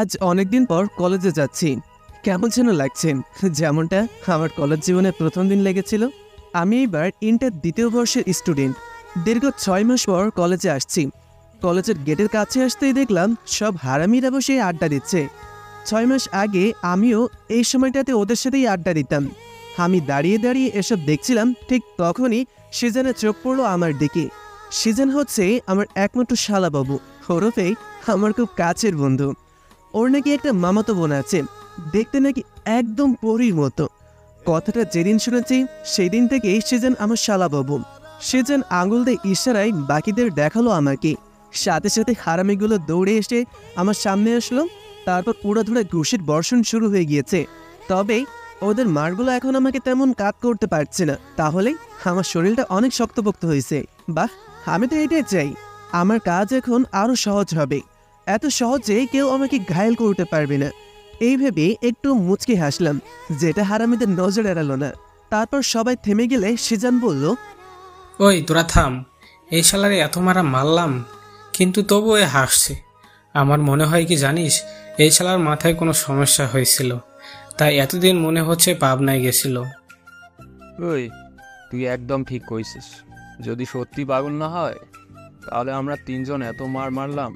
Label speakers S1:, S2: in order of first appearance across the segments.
S1: আজ অনেকদিন পর কলেজে যাচ্ছি। কেমন যেন লাগছে, যেমনটা আমার কলেজ জীবনে প্রথম দিন লেগেছিল। আমি এবার ইন্টার দ্বিতীয় বর্ষের স্টুডেন্ট। দীর্ঘ 6 মাস পর কলেজে আসছি। কলেজের গেটের কাছে আসতেই দেখলাম সব হারামিরা বসে আড্ডা দিচ্ছে। 6 মাস আগে আমিও এই সময়টাতে ওদের সাথেই আড্ডা দিতাম। আমি দাঁড়িয়ে দাঁড়িয়ে এসব দেখছিলাম, ঠিক তখনই সিজানের চোখ পড়লো আমার দিকে। সিজান হচ্ছে আমার একমাত্র শালাবাবু, ওরফে আমার খুব কাছের বন্ধু। ওর নাকি একটা মামাতো বোন আছে, দেখতে নাকি একদম পরীর মতো। কথাটা যেদিন শুনেছি সেই দিন থেকেই সিজান আমার শালাবাবু। সিজান আঙুল দিয়ে ইশারায় বাকিদের দেখালো আমাকে। সাথে সাথে হারামিগুলো দৌড়ে এসে আমার সামনে আসলো। তারপর উড়াধুরা ঘুষির বর্ষণ শুরু হয়ে গিয়েছে। তবে ওদের মারগুলো এখন আমাকে তেমন কাজ করতে পারছে না, তাহলে আমার শরীরটা অনেক শক্তপোক্ত হয়েছে। বাহ, আমি তো এটাই চাই। আমার কাজ এখন আরও সহজ হবে। এত সহজে কেউ আমাকে ঘায়েল করতে পারবে না, এই ভেবে একটু মুচকি হাসলাম, যেটা হারামিদের নজর এড়ালো না। তারপর সবাই থেমে গেলে সিজান বলল,
S2: ওই তোরা থাম, এই শালারে এত মারা মারলাম কিন্তু তবুও এ হাসছে। আমার মনে হয় কি জানিস, এই শালার মাথায় কোনো সমস্যা হয়েছিল, তাই এতদিন মনে হচ্ছে পাবনায় গেছিল।
S3: ওই তুই একদম ঠিক কইছিস। যদি সত্যি পাগল না হয় তাহলে আমরা তিনজন এত মার মারলাম,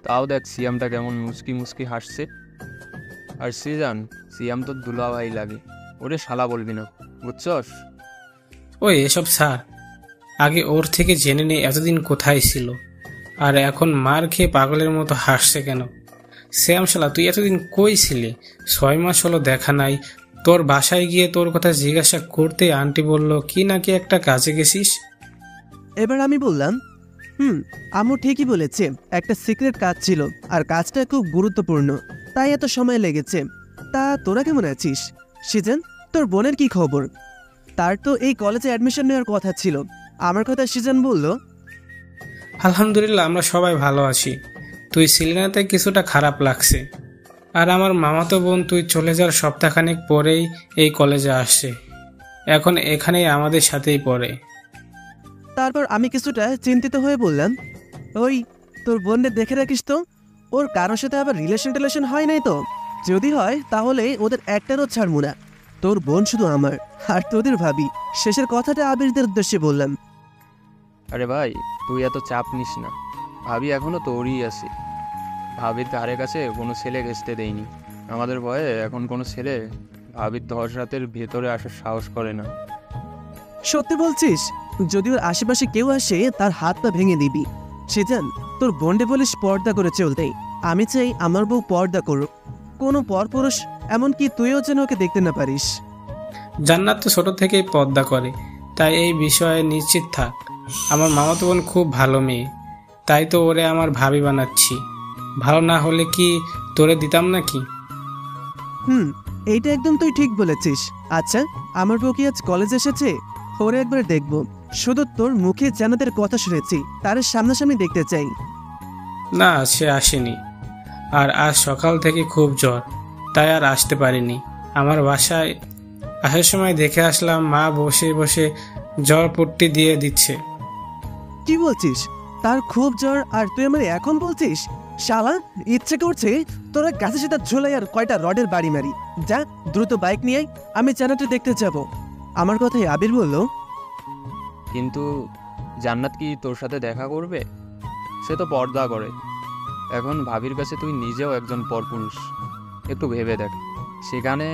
S3: তাও দেখ সিয়ামটা কেমন মুচকি মুচকি হাসছে। আর সিয়াম তো দুলাভাই লাগে, ওরে শালা বলবি না, বুঝছস?
S2: ওই এসব স্যার, আগে ওর থেকে জেনে নেই এতদিন কোথায় ছিল, আর এখন মার খেয়ে পাগলের মতো হাসছে কেন। শ্যাম শালা, তুই এতদিন কই ছিলি? 6 মাস হলো দেখা নাই। তোর বাসায় গিয়ে তোর কথা জিজ্ঞাসা করতে আন্টি বলল কি নাকি একটা কাজে গেছিস।
S1: এবার আমি বললাম, আম্মু ঠিকই বলেছে, একটা সিক্রেট কাজ ছিল, আর কাজটা খুব গুরুত্বপূর্ণ, তাই এত সময় লেগেছে। তা তোরা কেমন আছিস? সিজান, তোর বোনের কি খবর? তার তো এই কলেজে অ্যাডমিশন নেওয়ার কথা ছিল। আমার কথা সিজান বলল,
S2: আলহামদুলিল্লাহ, আমরা সবাই ভালো আছি। তুই ছিলি না তাই কিছুটা খারাপ লাগছে। আর আমার মামাতো বোন তুই চলে যাওয়ার সপ্তাহখানেক পরেই এই কলেজে আসছে, এখন এখানেই আমাদের সাথেই পড়ে।
S1: তারপর আমি কিছুটা চিন্তিত হয়ে বললাম, ওই তোর বোনদের দেখে রাখিস তো, ওর কারোর সাথে আবার রিলেশন হয় নাই তো? যদি হয় তাহলে ওদের একটারও ছাড়বো না। তোর বোন শুধু আমার, আর তোদের ভাবি। শেষের কথাটা আবিরদের উদ্দেশ্যে বললাম।
S3: আরে ভাই, তুই এত চাপ নিস না, ভাবি এখনো তোরই আছে। ভাবির ধারে কাছে কোনো ছেলে ঘেঁচতে দেয়নি। আমাদের ভয়ে এখন কোনো ছেলে ভাবির 10 রাতের ভেতরে আসার সাহস করে না।
S1: সত্যি বলছিস? যদি ওর আশেপাশে কেউ আসে তার হাত পা ভেঙে দিবি। সেজান, তোর বোনডে বলিস পর্দা করে চলতেই। আমি চাই আমার বউ পর্দা করুক, কোনো পরপুরুষ, এমনকি তুইও যেন ওকে দেখতে না পারিস।
S2: জান্নাত তো ছোট থেকেই পর্দা করে, তাই এই বিষয়ে নিশ্চিত থাক। আমার মামাতো বোন খুব ভালো মেয়ে, তাই তো ওরে আমার ভাবি বানাচ্ছি। ভালো না হলে কি তোরে দিতাম নাকি?
S1: এইটা একদম তুই ঠিক বলেছিস। আচ্ছা, আমার বউ কি আজ কলেজ এসেছে? ওরে একবার দেখবো। শুধু তোর মুখে জান্নাতের কথা শুনেছি, তার সামনাসামনি দেখতে চাই।
S2: না, সে আসেনি। আর আজ সকাল থেকে খুব জ্বর, তাই আর আসতে পারিনি। আমার বাসায় আসার সময় দেখে আসলাম মা বসে বসে জ্বর পট্টি দিয়ে দিচ্ছে।
S1: কি বলছিস? তার খুব জ্বর আর তুই আমার এখন বলছিস? শালা, ইচ্ছে করছে তোরা গাছে সেটা ঝোলাই আর কয়টা রডের বাড়ি মারি। যা, দ্রুত বাইক নিয়ে আয়, আমি জান্নাতকে দেখতে যাব। আমার কথাই আবির বলল,
S3: কিন্তু জান্নাত কি তোর সাথে দেখা করবে? সে তো পর্দা করে। এখন ভাবির কাছে তুই নিজেও একজন পরপুরুষ, একটু ভেবে দেখ। সেখানে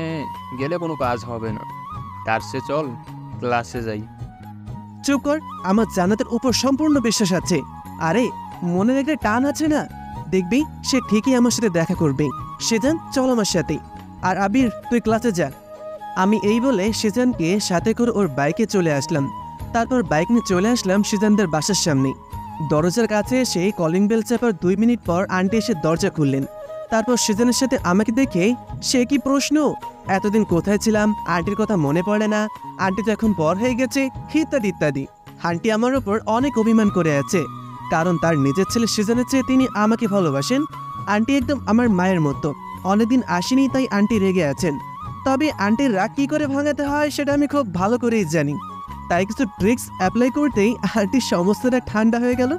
S3: গেলে কোনো কাজ হবে না, তার সে চল ক্লাসে যাই।
S1: চুপ কর, আমার জান্নাতের উপর সম্পূর্ণ বিশ্বাস আছে। আরে, মনের একটা টান আছে না, দেখবি সে ঠিকই আমার সাথে দেখা করবে। সেজান, চল আমার সাথে। আর আবির, তুই ক্লাসে যা। আমি এই বলে সেজানকে সাথে করে ওর বাইকে চলে আসলাম। তারপর বাইক নিয়ে চলে আসলাম সেজানদের বাসার সামনে। দরজার কাছে এসে কলিং বেল চাপার 2 মিনিট পর আন্টি এসে দরজা খুললেন। তারপর সেজানের সাথে আমাকে দেখে সে কি প্রশ্ন, এতদিন কোথায় ছিলাম, আন্টির কথা মনে পড়ে না, আন্টি তো এখন বড় হয়ে গেছে, ইত্যাদি ইত্যাদি। আন্টি আমার ওপর অনেক অভিমান করে আছে, কারণ তার নিজের ছেলে সেজানের চেয়ে তিনি আমাকে ভালোবাসেন। আন্টি একদম আমার মায়ের মতো। অনেকদিন আসেনি তাই আন্টি রেগে আছেন। তবে আন্টির রাগ কী করে ভাঙাতে হয় সেটা আমি খুব ভালো করেই জানি। তাই কিছু ট্রিক্স অ্যাপ্লাই করতেই আন্টির সমস্তটা ঠান্ডা হয়ে গেল।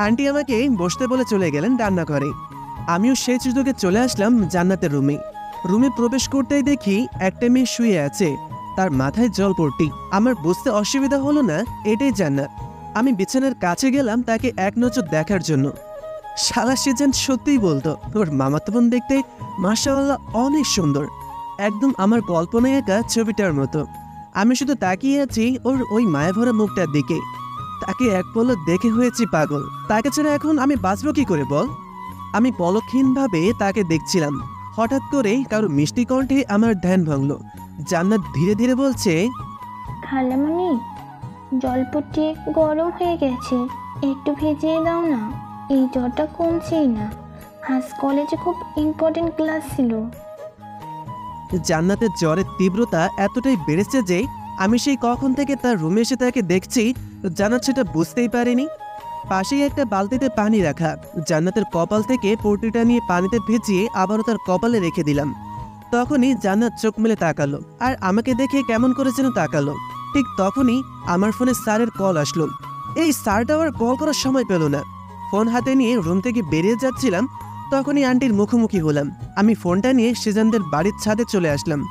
S1: আন্টি আমাকে বসতে বলে চলে গেলেন রান্নাঘরে। আমিও সেই সুযোগে চলে আসলাম জান্নাতের রুমে। রুমে প্রবেশ করতেই দেখি একটা মেয়ে শুয়ে আছে, তার মাথায় জলপট্টি। আমার বুঝতে অসুবিধা হলো না এটাই জান্নাত। আমি বিছানার কাছে গেলাম তাকে এক নজর দেখার জন্য। শালা সে যেন সত্যিই বলতো, ওর মামাতো বোন দেখতে মাশাআল্লাহ অনেক সুন্দর, একদম আমার কল্পনায় একা ছবিটার মতো। আমি শুধু তাকিয়ে আছি ওর ওই মায়াভরা মুখটার দিকে। তাকে এক পলক দেখে হয়েছি পাগল। তাকে ছাড়া এখন আমি বাঁচব কি করে বল? আমি পলকহীনভাবে তাকে দেখছিলাম। হঠাৎ করে কারো মিষ্টি কণ্ঠে আমার ধ্যান ভাঙল। জান্নাত ধীরে ধীরে বলছে,
S4: খালামণি, জলপট্টি গরম হয়ে গেছে, একটু ভেজিয়ে দাও না, এই জ্বরটা কমছেই না। আজ কলেজে খুব ইম্পর্টেন্ট ক্লাস ছিল।
S1: জান্নাতের জ্বরের তীব্রতা এতটাই বেড়েছে যে আমি সেই কখন থেকে তার রুমে এসে তাকে দেখছি, জান্নাত সেটা বুঝতেই পারেনি। পাশেই একটা বালতিতে পানি রাখা, জান্নাতের কপাল থেকে পট্টিটা নিয়ে পানিতে ভিজিয়ে আবারও তার কপালে রেখে দিলাম। তখনই জান্নাত চোখ মেলে তাকালো আর আমাকে দেখে কেমন করে যেন তাকালো। ঠিক তখনই আমার ফোনে স্যারের কল আসলো। এই স্যারটা আবার কল করার সময় পেল না। ফোন হাতে নিয়ে রুম থেকে বেরিয়ে যাচ্ছিলাম, তখনই আন্টির মুখোমুখি হলাম। আমি ফোনটা নিয়ে সেজানদের বাড়ির ছাদে চলে আসলাম।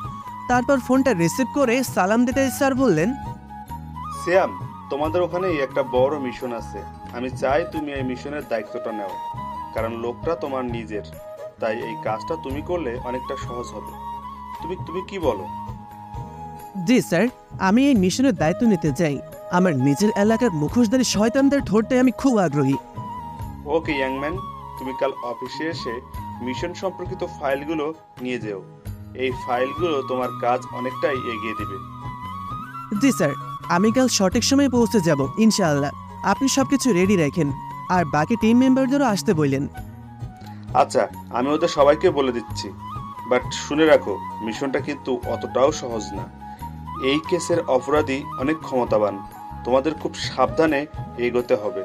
S1: তারপর ফোনটা রিসিভ করে সালাম দিতে স্যার বললেন,
S5: সিয়াম, তোমাদের ওখানেই একটা বড় মিশন আছে। আমি চাই তুমি এই মিশনের দায়িত্বটা নাও, কারণ লোকটা তোমার নিজের। তাই এই কাজটা তুমি করলে অনেকটা সহজ হবে। তুমি কি বলো?
S1: জি স্যার, আমি এই মিশনের দায়িত্ব নিতে চাই। আমার নিজের এলাকার মুখোশধারী শয়তানদের ধরতে আমি খুব আগ্রহী।
S5: ওকে ইয়াংম্যান, তুমি কাল অফিসে এসে মিশন সম্পর্কিত ফাইলগুলো নিয়ে যেও। এই ফাইলগুলো তোমার কাজ অনেকটাই এগিয়ে দিবে।
S1: জি স্যার, আমি কাল সঠিক সময়ে পৌঁছে যাব ইনশাআল্লাহ। আপনি সবকিছু রেডি রাখেন আর বাকি টিম মেম্বারদেরও আসতে বললেন।
S5: আচ্ছা, আমি ওদের সবাইকে বলে দিচ্ছি, বাট শুনে রাখো, মিশনটা কিন্তু অতটাও সহজ না। এই কেসের অপরাধী অনেক ক্ষমতাবান, তোমাদের খুব সাবধানে এগোতে হবে।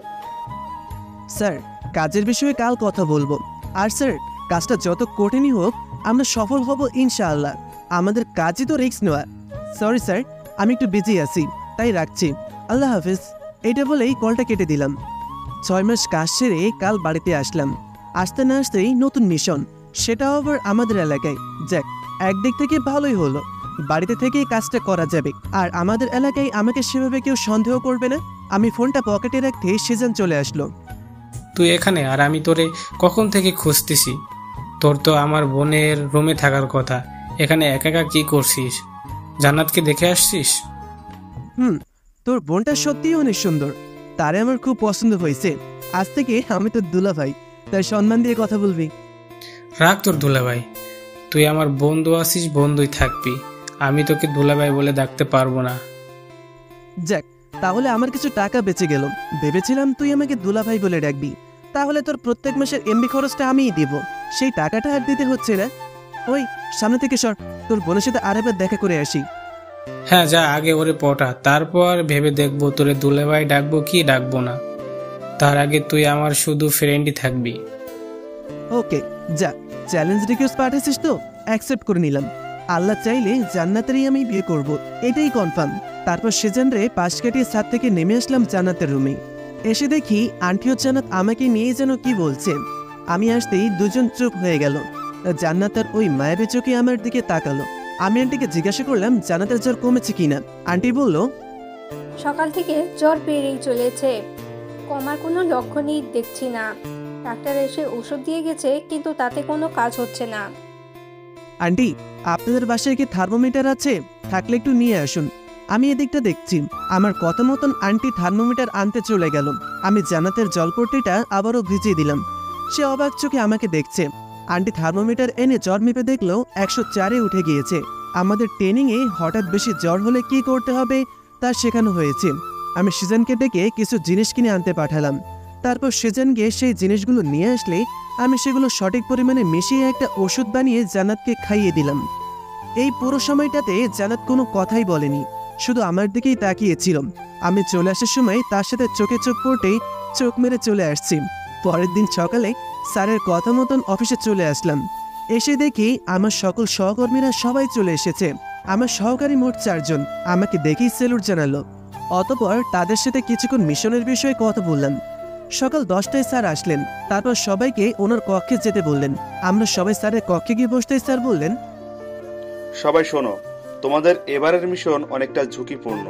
S1: স্যার, কাজের বিষয়ে কাল কথা বলবো। আর স্যার, কাজটা যত কঠিনই হোক আমরা সফল হব ইনশাআল্লাহ। আমাদের কাজই তো রিস্ক নেওয়া। সরি স্যার, আমি একটু বিজি আছি, তাই রাখছি। আল্লাহ হাফিজ। এটা বলেই কলটা কেটে দিলাম। 6 মাস কাজ সেরে কাল বাড়িতে আসলাম। আসতে না আসতেই নতুন মিশন, সেটাও আবার আমাদের এলাকায়। যাক, একদিক থেকে ভালোই হলো, বাড়িতে থেকেই কাজটা করা যাবে। আর আমাদের এলাকায় আমাকে সেভাবে কেউ সন্দেহ করবে না। আমি ফোনটা পকেটে রাখতে সেজান চলে আসলো।
S2: তুই এখানে, আর আমি তোরে কখন থেকে খুঁজতেছি। তোর তো আমার বোনের রুমে থাকার কথা, এখানে একা একা কি করছিস? জান্নাতকে দেখে আসছিস?
S1: তোর বোনটা সত্যিই অনেক সুন্দর, তারে আমার খুব পছন্দ হয়েছে। আজ থেকে আমি তোর দুলা ভাই, তাই সম্মান দিয়ে কথা বলবি।
S2: রাখ তোর দুলাভাই, তুই আমার বন্ধু আছিস, বন্ধুই থাকবি। আমি তোকে দুলাভাই বলে ডাকতে পারবো না।
S1: যাক, তাহলে আমার কিছু টাকা বেঁচে গেল। ভেবেছিলাম তুই আমাকে দুলা ভাই বলে ডাকবি, তাহলে তোর প্রত্যেক মাসের এমবি খরচটা আমিই দিব। সেই টাকাটা আর দিতে হচ্ছে না। ওই সামনে থেকে সর, তোর বোনের সাথে আরেকবার দেখা করে আসি।
S2: হ্যাঁ যা, আগে ওরে পটা, তারপর ভেবে দেখবো তোরে দুলাভাই ডাকবো কি ডাকবো না। তার আগে তুই আমার শুধু ফ্রেন্ডই থাকবি।
S1: ওকে যা, চ্যালেঞ্জ রিকোয়েস্ট পাঠিয়েছিস তো, অ্যাকসেপ্ট করে নিলাম। আল্লাহ চাইলে জান্নাতেরই আমি বিয়ে করব, এটাই কনফার্ম। তারপর সেজান রে পাশ কাটিয়ে ছাদ থেকে নেমে আসলাম জান্নাতের রুমে। এসে দেখি আন্টি ও জান্নাত আমাকে নিয়ে যেন কি বলছে। আমি আসতেই দুজন চুপ হয়ে গেল। জান্নাতের ওই মায়াবী চোখে আমার দিকে তাকালো। আমি আন্টিকে জিজ্ঞাসা করলাম জান্নাতের জ্বর কমেছে কিনা। আন্টি বলল,
S6: সকাল থেকে জ্বর বেড়েই চলেছে, কমার কোনো লক্ষণই দেখছি না। ডাক্তার এসে ওষুধ দিয়ে গেছে, কিন্তু তাতে কোনো কাজ হচ্ছে না।
S1: আন্টি, আপনাদের বাসায় কি থার্মোমিটার আছে? থাকলে একটু নিয়ে আসুন। আমি এদিকটা দেখছি। আমার কথা মতন আন্টি থার্মোমিটার আনতে চলে গেল। আমি জান্নাতের জলপট্টিটা আবারও ভিজিয়ে দিলাম। সে অবাক চোখে আমাকে দেখছে। আন্টি থার্মোমিটার এনে জ্বর মেপে দেখলো 104-এ উঠে গিয়েছে। আমাদের ট্রেনিংয়ে হঠাৎ বেশি জ্বর হলে কি করতে হবে তা শেখানো হয়েছে। আমি সেজানকে ডেকে কিছু জিনিস কিনে আনতে পাঠালাম। তারপর সেজান গিয়ে সেই জিনিসগুলো নিয়ে আসলে আমি সেগুলো সঠিক পরিমাণে মিশিয়ে একটা ওষুধ বানিয়ে জান্নাতকে খাইয়ে দিলাম। এই পুরো সময়টাতে জান্নাত কোনো কথাই বলেনি, শুধু আমার দিকেই তাকিয়েছিল। আমি চলে আসার সময় তার সাথে চোখে চোখ পড়তেই চোখ মেরে চলে আসছি। পরের দিন সকালে স্যারের কথা মতন অফিসে চলে আসলাম। এসে দেখি আমার সকল সহকর্মীরা সবাই চলে এসেছে। আমার সহকারী মোট 4 জন। আমাকে দেখেই সেলুট জানালো। অতপর তাদের সাথে কিছুক্ষণ মিশনের বিষয়ে কথা বললাম। সকাল 10টায় স্যার আসলেন। তারপর সবাইকে ওনার কক্ষে যেতে বললেন। আমরা সবাই স্যারের কক্ষে গিয়ে বসতেই স্যার বললেন,
S5: সবাই শোনো, তোমাদের এবারের মিশন অনেকটা ঝুঁকিপূর্ণ,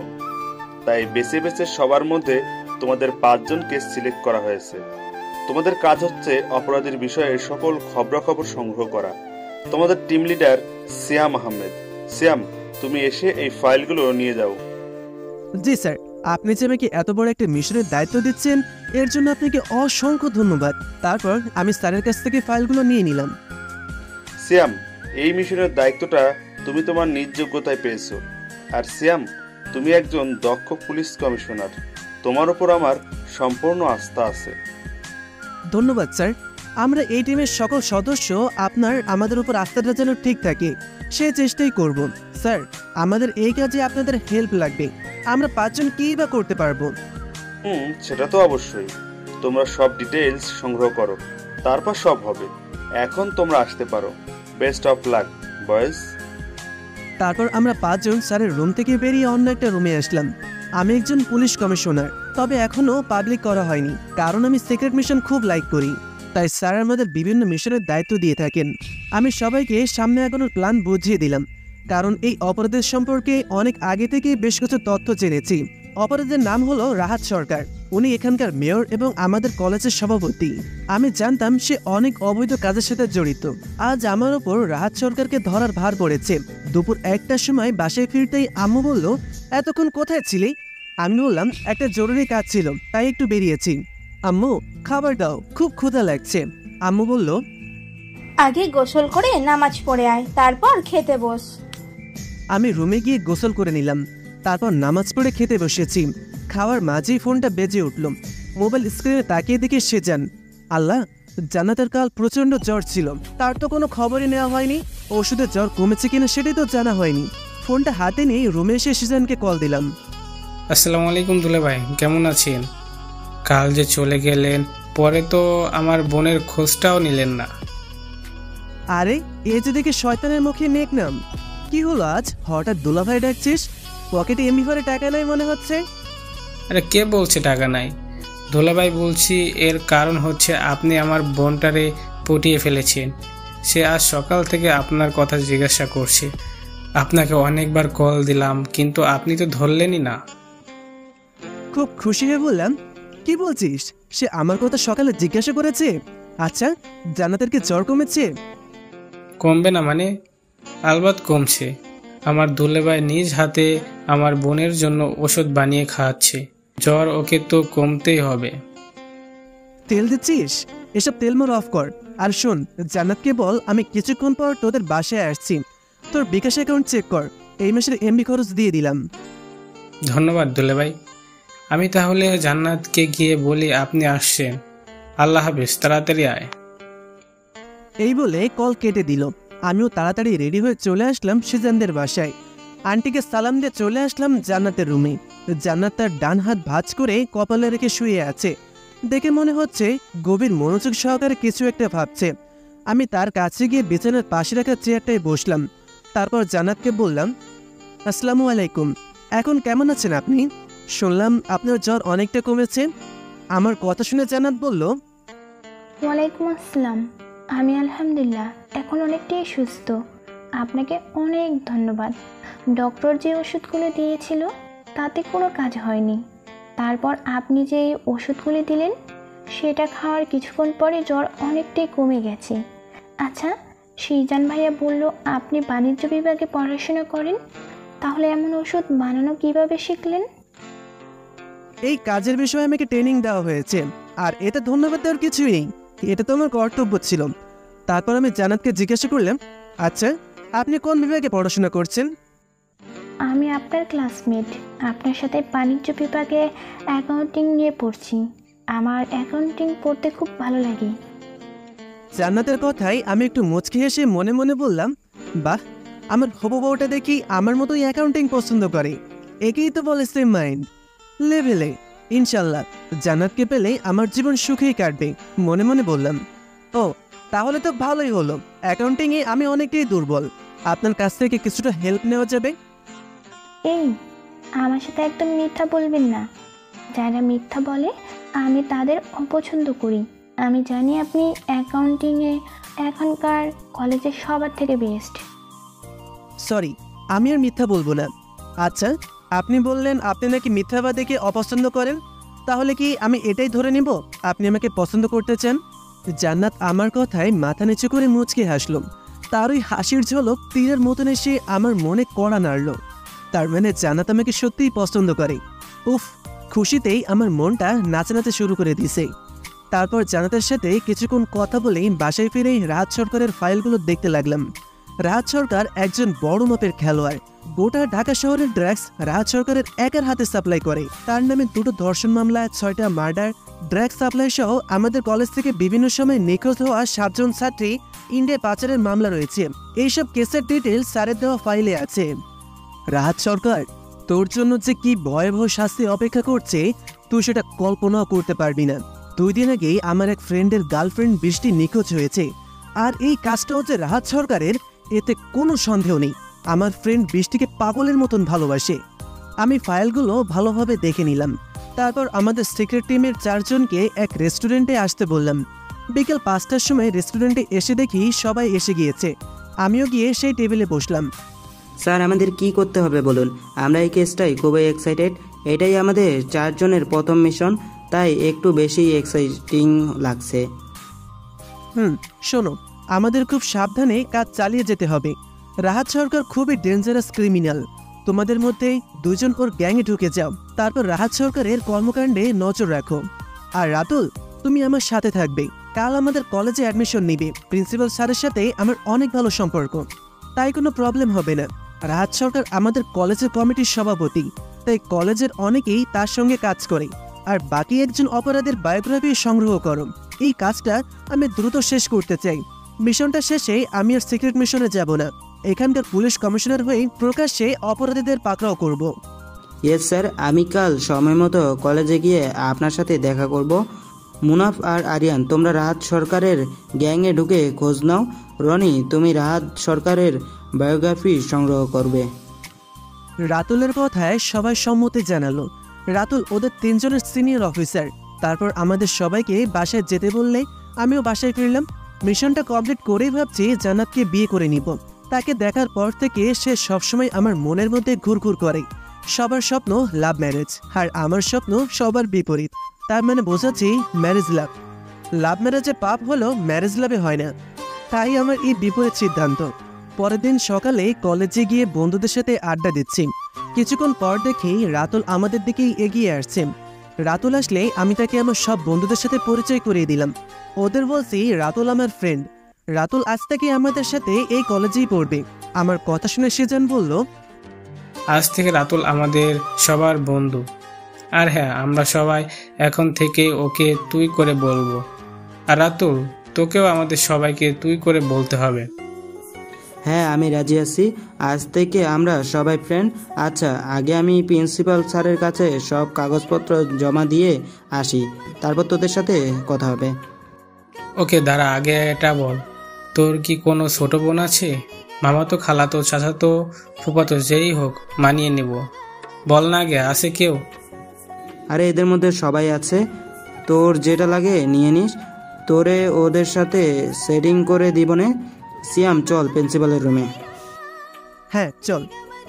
S5: তাই বেছে বেছে সবার মধ্যে তোমাদের 5 জনকে সিলেক্ট করা হয়েছে। তোমাদের কাজ হচ্ছে অপরাধীর বিষয়ে সকল খবরাখবর সংগ্রহ করা। তোমাদের টিম লিডার সিয়াম আহমেদ। সিয়াম, তুমি এসে এই ফাইলগুলো নিয়ে যাও।
S1: জি স্যার, আপনি যে আমাকে এত বড় একটা মিশনের দায়িত্ব দিচ্ছেন এর জন্য আপনাকে অসংখ্য ধন্যবাদ। তারপর আমি স্যারের কাছ থেকে ফাইলগুলো নিয়ে নিলাম।
S5: সিয়াম, এই মিশনের দায়িত্বটা তুমি তোমার নিজ যোগ্যতায় পেয়েছো। আর সিয়াম, তুমি একজন দক্ষ পুলিশ কমিশনার, তোমার উপর আমার সম্পূর্ণ আস্থা আছে।
S1: ধন্যবাদ স্যার। আমরা এই টিমের সকল সদস্য আমাদের উপর আস্থাটা যেন ঠিক থাকে সেই চেষ্টাই করব। স্যার, আমাদের এই কাজে আপনাদের হেল্প লাগবে। আমরা 5 জন কী বা করতে পারবো?
S5: সেটা তো অবশ্যই। তোমরা সব ডিটেইলস সংগ্রহ করো, তারপর সব হবে। এখন তোমরা আসতে পারো। Best of luck boys.
S1: তারপর আমরা 5 জন স্যারের রুম থেকে বেরিয়ে অন্য একটা রুমে আসলাম। আমি একজন পুলিশ কমিশনার, তবে এখনও পাবলিক করা হয়নি, কারণ আমি সিক্রেট মিশন খুব লাইক করি। তাই স্যার আমাদের বিভিন্ন মিশনের দায়িত্ব দিয়ে থাকেন। আমি সবাইকে সামনে এগোনোর প্ল্যান বুঝিয়ে দিলাম, কারণ এই অপরাধের সম্পর্কে অনেক আগে থেকেই বেশ কিছু তথ্য জেনেছি। অপরাধের নাম হলো রাহাত সরকার। উনি এখানকার মেয়র এবং আমাদের কলেজের সভাপতি। আমি জানতাম সে অনেক অবৈধ কাজের সাথে জড়িত। আজ আমার ওপর রাহাত সরকারকে ধরার ভার পড়েছে। দুপুর 1টার সময় বাসায় ফিরতেই আম্মু বলল, এতক্ষণ কোথায় ছিলি? আমি বললাম, একটা জরুরি কাজ ছিল, তাই একটু বেরিয়েছি। আম্মু, খাবার দাও, খুব ক্ষুধা লাগছে। আম্মু বলল,
S7: আগে গোসল করে নামাজ পড়ে আয়, তারপর খেতে বস।
S1: আমি রুমে গিয়ে গোসল করে নিলাম, তারপর নামাজ পড়ে খেতে বসেছি। খাওয়ার মাঝেই ফোনটা বেজে উঠল। মোবাইল স্ক্রিনে তাকিয়ে দেখে সেজান। আল্লাহ, জান্নাতের কাল প্রচণ্ড জ্বর ছিল, তার তো কোনো খবরই নেওয়া হয়নি। ওষুধের জ্বর কমেছে কিনা সেটাই তো জানা হয়নি। ফোনটা হাতে নিয়ে রুমে এসে সেজানকে কল দিলাম।
S2: আসসালামু আলাইকুম দুলে ভাই, কেমন আছেন? কাল যে চলে গেলেন, পরে তো আমার বোনের খোঁজটাও নিলেন না।
S1: আরে, এ যে দেখে শয়তানের মুখে নেক নাম। কি হলো আজ হঠাৎ দুলাভাই ডাকছিস? পকেটে এমনি ভরে টাকা নাই মনে হচ্ছে।
S2: আরে কে বলছে টাকা নাই? দুলাভাই বলছি, এর কারণ হচ্ছে আপনি আমার বোনটারে পটিয়ে ফেলেছেন। সে আজ সকাল থেকে আপনার কথা জিজ্ঞাসা করছে। আপনাকে অনেকবার কল দিলাম, কিন্তু আপনি তো ধরলেনই না।
S1: খুব খুশি হয়ে বললাম, কি বলছিস? সে আমার কথা সকালে জিজ্ঞাসা করেছে? আচ্ছা, জান্নাতের কি জ্বর কমেছে?
S2: কমবে না মানে? আলবাত কমছে। আমার দুলেভাই নিজ হাতে আমার বোনের জন্য ওষুধ বানিয়ে খাওয়াচ্ছে। জ্বর ওকে তো কমতেই হবে।
S1: তেল দিচ্ছিস? এসব তেলমার অফ কর। আর শোন, জান্নাতকে বল আমি কিছুক্ষণ পর তোদের বাসায় আসছি। তোর বিকাশ অ্যাকাউন্ট চেক কর, এই মাসের এমবি খরচ দিয়ে দিলাম।
S2: ধন্যবাদ দুলেভাই। আমি তাহলে জান্নাতকে গিয়ে বলি আপনি আসছেন। আল্লাহ হাফেজ, তাড়াতাড়ি আয়।
S1: এই বলে কল কেটে দিল। আমিও তাড়াতাড়ি রেডি হয়ে চলে আসলাম সেজানদের বাসায়। আন্টিকে সালাম দিয়ে চলে আসলাম জান্নাতের রুমে। জান্নাত তার ডান হাত ভাঁজ করে কপালে রেখে শুয়ে আছে। দেখে মনে হচ্ছে গভীর মনোযোগ সহকারে কিছু একটা ভাবছে। আমি তার কাছে গিয়ে বিছানার পাশে রাখা চেয়ারটায় বসলাম। তারপর জান্নাতকে বললাম, আসসালামু আলাইকুম, এখন কেমন আছেন আপনি? শুনলাম আপনার জ্বর অনেকটা কমেছে। আমার কথা শুনে জান্নাত বলল,
S4: ওয়ালাইকুম আসসালাম। আমি আলহামদুলিল্লাহ এখন অনেকটাই সুস্থ। আপনাকে অনেক ধন্যবাদ। ডক্টর যে ওষুধগুলো দিয়েছিল তাতে কোনো কাজ হয়নি। তারপর আপনি যে ওষুধগুলি দিলেন সেটা খাওয়ার কিছুক্ষণ পরে জ্বর অনেকটাই কমে গেছে। আচ্ছা, সিজান ভাইয়া বলল আপনি বাণিজ্য বিভাগে পড়াশোনা করেন, তাহলে এমন ওষুধ বানানো কিভাবে শিখলেন?
S1: এই কাজের বিষয়ে আমাকে ট্রেনিং দেওয়া হয়েছে, আর এতে ধন্যবাদ দেওয়ার কিছুই নেই, এটা তো আমার কর্তব্য ছিল। তারপর আমি জান্নাতকে জিজ্ঞাসা করলাম, আচ্ছা আপনি কোন বিভাগে পড়াশোনা করছেন?
S4: আমি আপনার ক্লাসমেট, আপনার সাথে বাণিজ্য বিভাগে অ্যাকাউন্টিং নিয়ে পড়ছি। আমার অ্যাকাউন্টিং পড়তে খুব ভালো লাগে।
S1: জান্নাতের কথাই আমি একটু মুচকি হেসে মনে মনে বললাম, বাহ, আমার হবু বউটা দেখি আমার মতোই অ্যাকাউন্টিং পছন্দ করে। একেই তো বলে সেম মাইন্ড লেভেলে। ইনশাল্লাহ জান্নাতকে পেলে আমার জীবন সুখেই কাটবে মনে মনে বললাম। ও, তাহলে তো ভালোই হলো। অ্যাকাউন্টিংয়ে আমি অনেকটাই দুর্বল, আপনার কাছ থেকে কিছুটা হেল্প নেওয়া যাবে?
S4: এই, আমার সাথে একদম মিথ্যা বলবেন না। যারা মিথ্যা বলে আমি তাদের অপছন্দ করি। আমি জানি আপনি অ্যাকাউন্টিংয়ে এখনকার কলেজে সবার থেকে বেস্ট।
S1: সরি, আমি আর মিথ্যা বলবো না। আচ্ছা, আপনি বললেন আপনি নাকি মিথ্যাবাদীকে অপছন্দ করেন, তাহলে কি আমি এটাই ধরে নিব আপনি আমাকে পছন্দ করতে চান? জান্নাত আমার কথায় মাথা নিচু করে মুচকে হাসল। তার ওই হাসির ঝলক তীরের মতন এসে আমার মনে কড়া নাড়ল। তার মানে জান্নাত আমাকে সত্যিই পছন্দ করে। উফ, খুশিতেই আমার মনটা নাচানাচে শুরু করে দিছে। তারপর জান্নাতের সাথে কিছুক্ষণ কথা বলে বাসায় ফিরে রাহাত সরকারের ফাইলগুলো দেখতে লাগলাম। রাহাত সরকার একজন বড় মাপের খেলোয়াড়। গোটা ঢাকা শহরের ড্রাগস রাহাত সরকারের একার হাতে সাপ্লাই করে। তার নামে 2টো ধর্ষণ মামলা, 6টা মার্ডার, ড্রাগস সাপ্লাই সহ আমাদের কলেজ থেকে বিভিন্ন সময় নিখোঁজ হওয়া 7 জন ছাত্রী ইন্ডিয়া পাচারের মামলা রয়েছে। এইসব কেসের ডিটেলস স্যারের দেওয়া ফাইলে আছে। রাহাত সরকার, তোর জন্য যে কি ভয়াবহ শাস্তি অপেক্ষা করছে তুই সেটা কল্পনাও করতে পারবি না। 2 দিন আগেই আমার এক ফ্রেন্ডের গার্লফ্রেন্ড বৃষ্টি নিখোঁজ হয়েছে, আর এই কাজটা হচ্ছে রাহাত সরকারের, এতে কোনো সন্দেহ নেই। আমার ফ্রেন্ড বৃষ্টিকে পাগলের মতন ভালোবাসে। আমি ফাইলগুলো ভালোভাবে দেখে নিলাম। তারপর আমাদের সিক্রেট টিমের 4 জনকে এক রেস্টুরেন্টে আসতে বললাম। বিকেল 5টার সময় রেস্টুরেন্টে এসে দেখি সবাই এসে গিয়েছে। আমিও গিয়ে সেই টেবিলে বসলাম।
S8: স্যার, আমাদের কি করতে হবে বলুন? আমরা এই কেসটাই খুবই এক্সাইটেড। এটাই আমাদের 4 জনের প্রথম মিশন, তাই একটু বেশি এক্সাইটিং লাগছে।
S1: শোনো, আমাদের খুব সাবধানে কাজ চালিয়ে যেতে হবে। রাহাত সরকার খুবই ডেঞ্জারাস ক্রিমিনাল। তোমাদের মধ্যে 2 জন ওর গ্যাংয়ে ঢুকে যাও, তারপর রাহাত সরকারের কর্মকাণ্ডে নজর রাখো। আর রাতুল, তুমি আমার সাথে থাকবে। কাল আমাদের কলেজে অ্যাডমিশন নিবে। প্রিন্সিপাল স্যারের সাথে আমার অনেক ভালো সম্পর্ক, তাই কোনো প্রবলেম হবে না। রাহাত সরকার আমাদের কলেজের কমিটির সভাপতি, তাই কলেজের অনেকেই তার সঙ্গে কাজ করে। আর বাকি একজন অপরাধের বায়োগ্রাফি সংগ্রহ করো। এই কাজটা আমি দ্রুত শেষ করতে চাই। মিশনটা শেষে আমি আর সিক্রেট মিশনে যাব না। এখানকার পুলিশ কমিশনার হয়ে প্রকাশ্যে অপরাধীদের পাকড়াও করব।
S8: ইয়েস স্যার, আমি কাল সময় মতো কলেজে গিয়ে আপনার সাথে দেখা করব। মুনাফ আর আরিয়ান, তোমরা রাহাত সরকারের গ্যাংয়ে ঢুকে খোঁজ নাও। রনি, তুমি রাহাত সরকারের বায়োগ্রাফি সংগ্রহ করবে।
S1: রাতুলের কথায় সবাই সম্মতি জানালো। রাতুল ওদের 3 জনের সিনিয়র অফিসার। তারপর আমাদের সবাইকে বাসায় যেতে বললে আমিও বাসায় ফিরলাম। মিশনটা কমপ্লিট করেই ভাবছি জান্নাতকে বিয়ে করে নিব। তাকে দেখার পর থেকে সে সবসময় আমার মনের মধ্যে ঘুরঘুর করে। সবার স্বপ্ন লাভ ম্যারেজ, আর আমার স্বপ্ন সবার বিপরীত। তার মানে বোঝাচ্ছি ম্যারেজ লাভ। লাভ ম্যারেজে পাপ হলো, ম্যারেজ লাভে হয় না। তাই আমার এই বিপরীত সিদ্ধান্ত। পরের দিন সকালে কলেজে গিয়ে বন্ধুদের সাথে আড্ডা দিচ্ছি। কিছুক্ষণ পর দেখি রাতুল আমাদের দিকেই এগিয়ে আসছে। রাতুল আসলে আমি তাকে আমার সব বন্ধুদের সাথে পরিচয় করিয়ে দিলাম। ওদের বলছি রাতুল আমার ফ্রেন্ড। রাতুল আজ থেকে আমাদের সাথে এই কলেজেই পড়বে। আমার কথা শুনে সেজান বলল,
S2: আজ থেকে রাতুল আমাদের সবার বন্ধু। আর হ্যাঁ, আমরা সবাই এখন থেকে ওকে তুই করে বলবো। আর রাতুল, তোকেও আমাদের সবাইকে তুই করে বলতে হবে।
S8: হ্যাঁ, আমি রাজি আছি। আজ থেকে আমরা সবাই ফ্রেন্ড। আচ্ছা, আগে আমি প্রিন্সিপাল স্যারের কাছে সব কাগজপত্র জমা দিয়ে আসি, তারপর তোদের সাথে কথা হবে।
S2: ওকে, দাঁড়া, আগে এটা বল, তোর কি কোনো ছোট বোন আছে? মামাতো, খালাতো, চাচাতো, ফুফাতো, যেই হোক, মানিয়ে নেব। বল না আগে, আছে কেউ?
S8: আরে এদের মধ্যে সবাই আছে, তোর যেটা লাগে নিয়ে নিস। তোরে ওদের সাথে সেটিং করে দিবনে। সিয়াম, চল প্রিন্সিপালের রুমে।
S1: হ্যাঁ চল।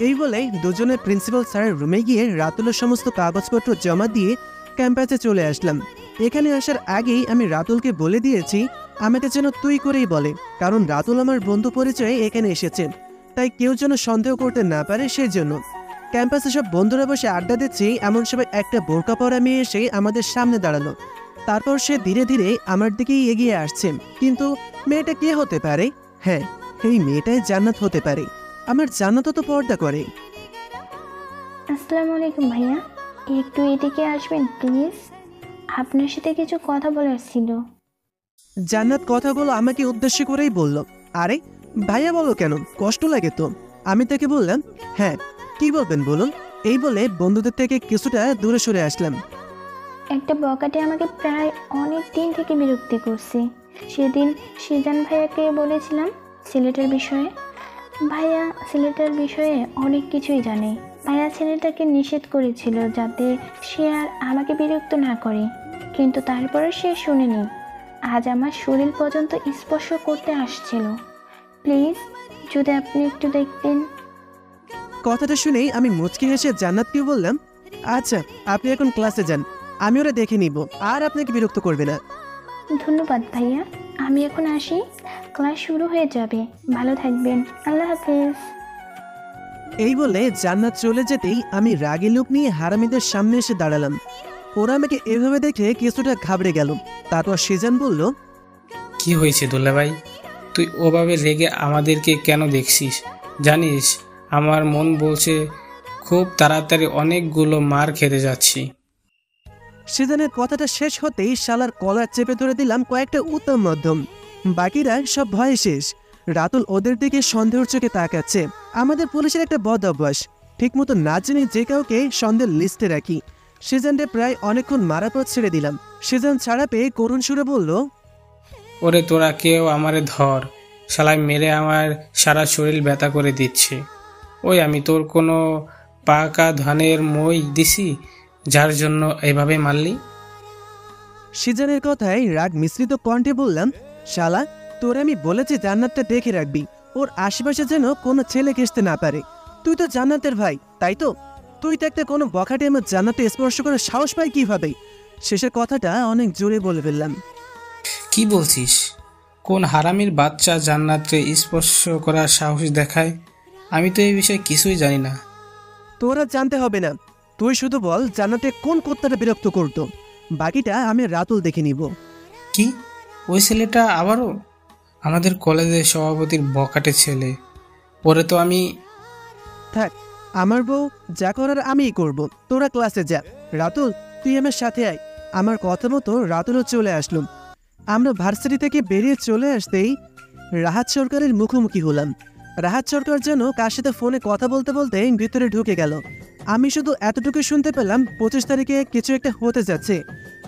S1: এই বলে দুজনে প্রিন্সিপাল স্যারের রুমে গিয়ে রাতুলের সমস্ত কাগজপত্র জমা দিয়ে ক্যাম্পাসে চলে আসলাম। এখানে আসার আগেই আমি রাতুলকে বলে দিয়েছি আমাকে যেন তুই করেই বলে, কারণ রাতুল আমার বন্ধু পরিচয়ে এখানে এসেছে, তাই কেউ যেন সন্দেহ করতে না পারে সেই জন্য। ক্যাম্পাসে সব বন্ধুরা বসে আড্ডা দিচ্ছি, এমন সময় একটা বোরকা পরা মেয়ে এসে আমাদের সামনে দাঁড়ালো। তারপর সে ধীরে ধীরে আমার দিকেই এগিয়ে আসছে। কিন্তু মেয়েটা কে হতে পারে? হ্যাঁ, এই মেয়েটাই জান্নাত হতে পারে। আমার জান্নাতও তো পর্দা করে।
S4: আসসালামু আলাইকুম ভাইয়া, একটু এদিকে আসবেন প্লিজ, আপনার সাথে কিছু কথা বলার ছিল।
S1: জান্নাত কথাগুলো আমাকে উদ্দেশ্য করেই বলল। আরে ভাইয়া বলো কেন, কষ্ট লাগে তো? আমি তাকে বললাম, হ্যাঁ কি বলবেন বলুন। এই বলে বন্ধুদের থেকে কিছুটা দূরে সরে আসলাম।
S4: একটা বকাটে আমাকে প্রায় অনেক দিন থেকে বিরক্তি করছে। সেদিন সিজান ভাইয়াকে বলেছিলাম ছেলেটার বিষয়ে। ভাইয়া ছেলেটার বিষয়ে অনেক কিছুই জানে। ভাইয়া ছেলেটাকে নিষেধ করেছিল যাতে সে আর আমাকে বিরক্ত না করে, কিন্তু তারপরে সে শুনেনি। আজ আমার শরীর পর্যন্ত স্পর্শ করতে আসছিল। প্লিজ, যদি আপনি একটু দেখতেন।
S1: কথাটা শুনেই আমি মুচকি হেসে জান্নাতকে বললাম, আচ্ছা আপনি এখন ক্লাসে যান, আমি ওরা দেখে নিব, আর আপনাকে বিরক্ত করবে না।
S4: ধন্যবাদ ভাইয়া, আমি এখন আসি, ক্লাস শুরু হয়ে যাবে। ভালো থাকবেন, আল্লাহ হাফেজ।
S1: এই বলে জান্নাত চলে যেতেই আমি রাগী লোক নিয়ে হারামিদের সামনে এসে দাঁড়ালাম। ওরা আমাকে এভাবে দেখে কিছুটা ঘাবড়ে গেল। তারপর সিজান বলল,
S2: কি হয়েছে দুলাভাই, তুই ওভাবে রেগে আমাদেরকে কেন দেখছিস? জানিস আমার মন বলছে খুব তাড়াতাড়ি অনেকগুলো মার খেতে যাচ্ছি।
S1: সিজানের কথাটা শেষ হতেই শালার কলার চেপে ধরে দিলাম কয়েকটা উত্তম মধ্যম। বাকিরা সব ভয়ে শেষ। রাতুল ওদের দিকে সন্দেহের চোখে তাকাচ্ছে। আমাদের পুলিশের একটা বদ অভ্যাস, ঠিক মতো না জেনে যে কাউকে সন্দেহের লিস্টে রাখি। সিজানকে প্রায় অনেকক্ষণ মারা পথ ছেড়ে দিলাম। সিজান ছাড়া পেয়ে করুণ সুরে বলল,
S2: ওরে তোরা কেউ আমারে ধর, শালায় মেরে আমার সারা শরীর ব্যথা করে দিচ্ছে। ওই আমি তোর কোনো পাকা ধানের মই দিছি যার জন্য এভাবে মারলি?
S1: সিজানের কথায় রাগ মিশ্রিত কণ্ঠে বললাম, শালা তোর আমি বলেছি জান্নাতটা দেখে রাখবি, ওর আশেপাশে যেন কোনো ছেলে ঘেঁষতে না পারে। তুই তো জান্নাতের ভাই, তাই তো? তুই তো একটা কোনো বখাটে আমার জান্নাতে স্পর্শ করে সাহস পাই কিভাবে? শেষের কথাটা অনেক জোরে বলে ফেললাম।
S2: কি বলছিস? কোন হারামির বাচ্চা জান্নাতকে স্পর্শ করার সাহস দেখায়? আমি তো এই বিষয়ে কিছুই জানি না।
S1: তোরা জানতে হবে না, তুই শুধু বল জান্নাতে কোন কুত্তাটা বিরক্ত করতো, বাকিটা আমি রাতুল দেখে নিব।
S2: কি ওই ছেলেটা আবারও? আমাদের কলেজের সভাপতির বকাটে ছেলে। ওরে তো আমি...
S1: থাক, আমার বউ যা করার আমিই করব, তোরা ক্লাসে যা। রাতুল তুই আমার সাথে আয়। আমার কথা মতো রাতুলও চলে আসলো। আমরা ভার্সিটি থেকে বেরিয়ে চলে আসতেই রাহাত সরকারের মুখোমুখি হলাম। রাহাত সরকার যেন কার সাথে ফোনে কথা বলতে বলতে ভিতরে ঢুকে গেল। আমি শুধু এতটুকু শুনতে পেলাম 25 তারিখে কিছু একটা হতে যাচ্ছে।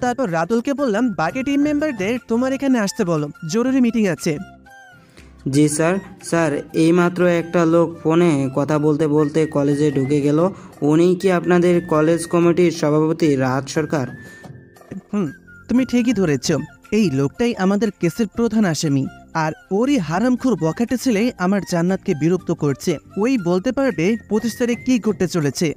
S1: তারপর রাতুলকে বললাম, বাকি টিম মেম্বারদের তোমার এখানে আসতে বলো, জরুরি মিটিং আছে।
S8: জি স্যার। স্যার, এইমাত্র একটা লোক ফোনে কথা বলতে বলতে কলেজে ঢুকে গেল। উনিই কি আপনাদের কলেজ কমিটির সভাপতি রাহাত সরকার?
S1: তুমি ঠিকই ধরেছ, এই লোকটাই আমাদের কেসের প্রধান আসামি। আর ওরই হারামখোর বখাটে ছেলে আমার জান্নাতকে বিরক্ত করছে। ওই বলতে পারবে 25 তারিখ কি ঘটতে চলেছে।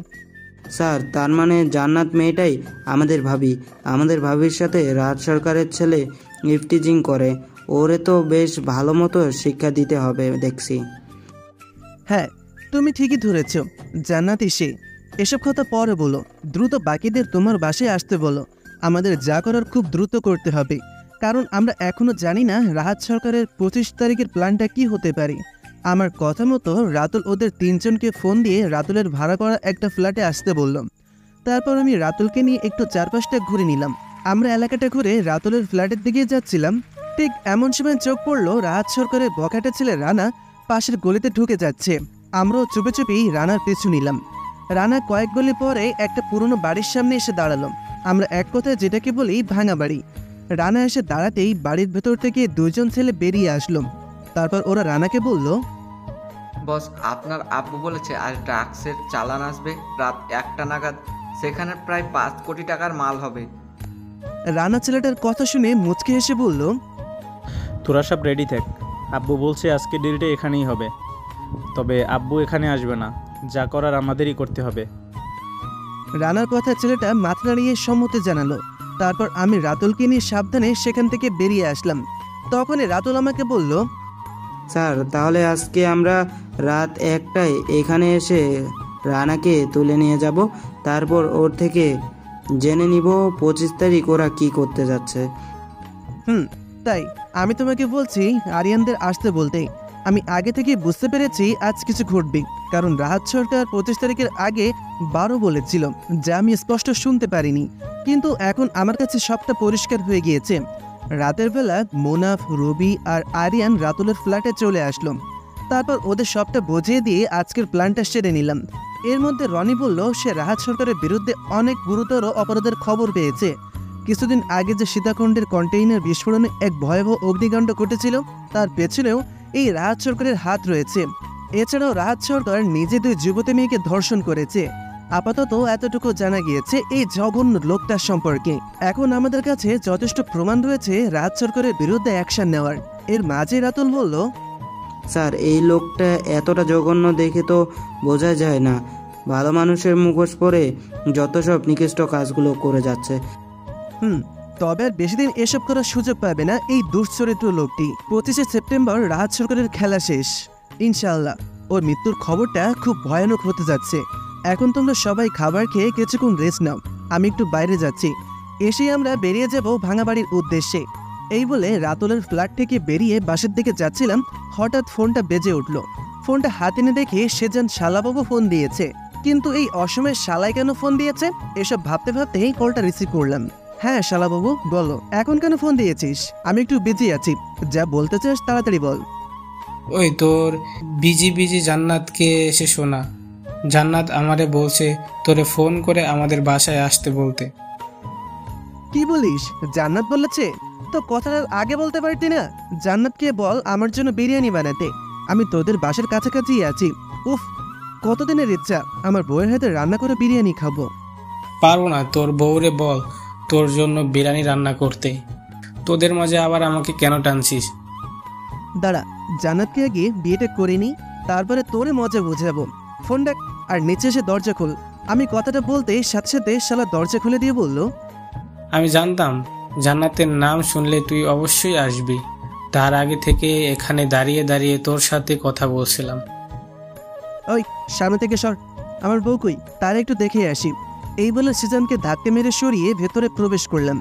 S8: স্যার, তার মানে জান্নাত মেয়েটাই আমাদের ভাবি। আমাদের ভাবির সাথে রাহাত সরকারের ছেলে ইফটিজিং করে। ওরে তো বেশ ভালো মতো শিক্ষা দিতে হবে দেখছি।
S1: হ্যাঁ, তুমি ঠিকই ধরেছ, জান্নাতই সে। এসব কথা পরে বলো, দ্রুত বাকিদের তোমার বাসায় আসতে বলো। আমাদের যা করার খুব দ্রুত করতে হবে, কারণ আমরা এখনো জানি না রাহাত সরকারের 25 তারিখের প্ল্যানটা কি হতে পারে। আমার কথা মতো রাতুল ওদের 3 জনকে ফোন দিয়ে রাতুলের ভাড়া করা একটা ফ্ল্যাটে আসতে বললাম। তারপর আমি রাতুলকে নিয়ে একটু চারপাশটা ঘুরে নিলাম। আমরা এলাকাটা ঘুরে রাতুলের ফ্ল্যাটের দিকে যাচ্ছিলাম। ঠিক এমন সময় চোখ পড়লো রাহাত সরকারের বখাটে ছেলে রানা পাশের গলিতে ঢুকে যাচ্ছে। আমরাও চুপে চুপেই রানার পিছু নিলাম। রানা কয়েক গলি পরে একটা পুরনো বাড়ির সামনে এসে দাঁড়ালো। আমরা এক কথায় যেটাকে বলি ভাঙা বাড়ি। রানা এসে দাঁড়াতেই বাড়ির ভেতর থেকে 2 জন ছেলে বেরিয়ে আসলো। তারপর ওরা রানাকে বলল,
S9: বস, আপনার আব্বু বলেছে আজ ড্রাগসের চালান আসবে রাত 1টা নাগাদ। সেখানে প্রায় 5 কোটি টাকার মাল হবে।
S1: রানা ছেলেটার কথা শুনে মুচকে হেসে বলল,
S10: তোরা সব রেডি থাক, আব্বু বলছে আজকে ডিলটা এখানেই হবে। তবে আব্বু এখানে আসবে না, যা করার আমাদেরই করতে হবে।
S1: রানার কথা ছেলেটা মাথা নাড়িয়ে সম্মতি জানালো। তারপর আমি রাতুলকে নিয়ে সাবধানে সেখান থেকে বেরিয়ে আসলাম। তখনই রাতুল আমাকে বলল,
S8: স্যার, তাহলে আজকে আমরা রাত 1টায় এখানে এসে রানাকে তুলে নিয়ে যাব। তারপর ওর থেকে জেনে নিব 25 তারিখ ওরা কি করতে যাচ্ছে।
S1: তাই আমি তোমাকে বলছি আরিয়ানদের আসতে বলতে। আমি আগে থেকে বুঝতে পেরেছি আজ কিছু ঘটবে, কারণ রাহাত সরকার 25 তারিখের আগে 12 বলেছিল, যা আমি স্পষ্ট শুনতে পারিনি। কিন্তু এখন আমার কাছে সবটা পরিষ্কার হয়ে গিয়েছে। রাতের বেলা মুনাফ, রবি আর আরিয়ান রাতুলের ফ্ল্যাটে চলে আসলো। তারপর ওদের সবটা বুঝিয়ে দিয়ে আজকের প্ল্যানটা সেরে নিলাম। এর মধ্যে রনি বলল সে রাহাত সরকারের বিরুদ্ধে অনেক গুরুতর অপরাধের খবর পেয়েছে। কিছুদিন আগে যে সীতাকুণ্ডের কন্টেইনার বিস্ফোরণে এক ভয়াবহ অগ্নিকাণ্ড ঘটেছিল, তার পেছনেও এই রাহাত সরকারের হাত রয়েছে। এছাড়াও রাহাত সরকার নিজে 2 যুবতী মেয়েকে ধর্ষণ করেছে। আপাতত এতটুকু জানা গিয়েছে এই জঘন্য লোকটার সম্পর্কে। এখন আমাদের কাছে যথেষ্ট প্রমাণ রয়েছে রাজ সরকারের বিরুদ্ধে অ্যাকশন নেওয়ার। এর মাঝে রাতুল বলল,
S8: স্যার এই লোকটা এতটা জঘন্য দেখে তো বোঝা যায় না, ভালো মানুষের মুখোশ পরে যত সব নিকৃষ্ট কাজগুলো করে যাচ্ছে।
S1: তবে আর বেশি দিন এসব করার সুযোগ পাবে না এই দুশ্চরিত্র লোকটি। 25শে সেপ্টেম্বর রাজ সরকারের খেলা শেষ। ইনশাআল্লাহ ওর মৃত্যুর খবরটা খুব ভয়ানক হতে যাচ্ছে। এখন তোমরা সবাই খাবার খেয়ে কিছুক্ষণ রেস্ট নাও, আমি একটু বাইরে যাচ্ছি, এসেই আমরা বেরিয়ে যাব ভাঙা বাড়ির উদ্দেশ্যে। এই বলে রাতুলের ফ্ল্যাট থেকে বেরিয়ে বাসের দিকে যাচ্ছিলাম, হঠাৎ ফোনটা বেজে উঠল। ফোনটা হাতে নিয়ে দেখে সেজান শালাবাবু ফোন দিয়েছে। কিন্তু এই অসময়ে শালাই কেন ফোন দিয়েছে এসব ভাবতে ভাবতেই কলটা রিসিভ করলাম। হ্যাঁ শালাবাবু বলো, এখন কেন ফোন দিয়েছিস? আমি একটু বিজি আছি, যা বলতে চাস তাড়াতাড়ি বল।
S2: ওই তোর বিজি জান্নাতকে এসে শোনা। জান্নাত আমারে বলছে তোরে ফোন করে আমাদের বাসায় আসতে বলতে।
S1: কি বলিস? জান্নাত বলেছে? তো কথাটা আগে বলতে পারতি না? জান্নাতকে বল আমার জন্য বিরিয়ানি বানাতে, আমি তোদের বাসার কাছাকাছি আছি। উফ, কতদিনের ইচ্ছা আমার বউয়ের হাতে রান্না করে বিরিয়ানি খাবো।
S2: পারবো না, তোর বউরে বল তোর জন্য বিরিয়ানি রান্না করতে। তোদের মাঝে আবার আমাকে কেন টানছিস?
S1: দাঁড়া, জান্নাতকে আগে বিয়েটা করিনি, তারপরে তোরে মজা বুঝাবো। ফোন ডাক আর নিচে এসে দরজা খোল। আমি কথাটা বলতে সাথে সাথে শালা দরজা খুলে দিয়ে বলল,
S2: আমি জানতাম জান্নাতের নাম শুনলে তুই অবশ্যই আসবি। তার আগে থেকে এখানে দাঁড়িয়ে দাঁড়িয়ে তোর সাথে কথা বলছিলাম।
S1: ওই সামনে থেকে সর, আমার বউ কই তার একটু দেখে আসি। এই বলে সিজানকে ধাক্কা মেরে সরিয়ে ভেতরে প্রবেশ করলাম।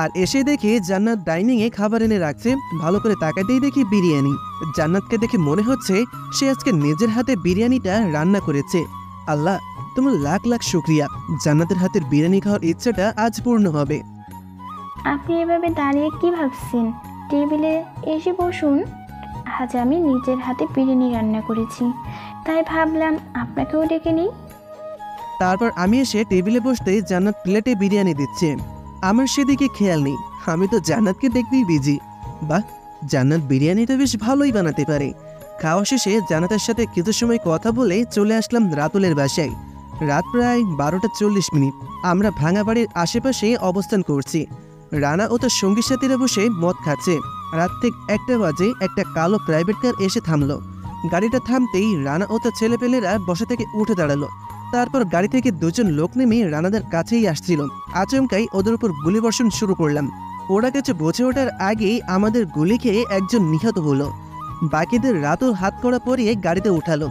S1: আর এসে দেখে জান্নাত ডাইনিংয়ে খাবার এনে রাখছে। ভালো করে তাকাতেই দেখি বিরিয়ানি। জান্নাতকে দেখে মনে হচ্ছে সে আজকে নিজের হাতে বিরিয়ানিটা রান্না করেছে। আল্লাহ তোমার লাখ লাখ শুক্রিয়া, জান্নাতের হাতের বিরিয়ানি খাওয়ার ইচ্ছাটা আজ পূর্ণ হবে।
S4: আপনি এভাবে দাঁড়িয়ে কি ভাবছেন? টেবিলে এসে বসুন। আজ আমি নিজের হাতে বিরিয়ানি রান্না করেছি, তাই ভাবলাম আপনাকেও ডেকে নিই।
S1: তারপর আমি এসে টেবিলে বসতেই জান্নাত প্লেটে বিরিয়ানি দিচ্ছে। আমার সেদিকে খেয়াল নেই, আমি তো জান্নাতকে দেখতেই বিজি। বাহ, জান্নাত বিরিয়ানিটা বেশ ভালোই বানাতে পারে। খাওয়া শেষে জান্নাতের সাথে কিছু সময় কথা বলে চলে আসলাম রাতুলের বাসায়। রাত প্রায় 12:40। আমরা ভাঙা বাড়ির আশেপাশে অবস্থান করছি। রানা ও তার সঙ্গী সাথীরা বসে মদ খাচ্ছে। রাত ঠিক 1টা বাজে একটা কালো প্রাইভেট কার এসে থামলো। গাড়িটা থামতেই রানা ও তার ছেলেপেলেরা বসা থেকে উঠে দাঁড়ালো। তারপর গাড়ি থেকে দুজন লোক নেমে রানাদের কাছেই আসছিল। আচমকাই ওদের উপর গুলিবর্ষণ শুরু করলাম। ওরা কিছু বুঝে ওঠার আগেই আমাদের গুলি খেয়ে একজন নিহত হলো। বাকিদের রাতুল হাত কড়া পরিয়ে গাড়িতে উঠালো।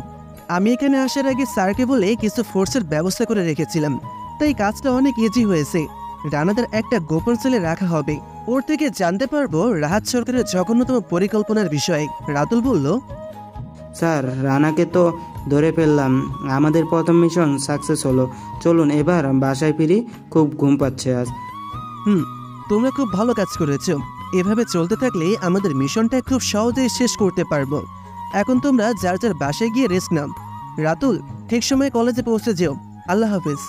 S1: আমি এখানে আসার আগে স্যারকে বলে কিছু ফোর্সের ব্যবস্থা করে রেখেছিলাম, তাই কাজটা অনেক ইজি হয়েছে। রানাদের একটা গোপন সেলে রাখা হবে, ওর থেকে জানতে পারবো রাহাত সরকারের জঘন্যতম পরিকল্পনার বিষয়ে। রাতুল বলল,
S8: স্যার রানাকে তো ধরে ফেললাম, আমাদের প্রথম মিশন সাকসেস হলো। চলুন এবার বাসায় ফিরি, খুব ঘুম পাচ্ছে আজ।
S1: তোমরা খুব ভালো কাজ করেছো। এভাবে চলতে থাকলে আমাদের মিশনটা খুব সহজেই শেষ করতে পারবো। এখন তোমরা যার যার বাসায় গিয়ে রেস্ট নাও। রাতুল ঠিক সময় কলেজে পৌঁছে যেও। আল্লাহ হাফিজ।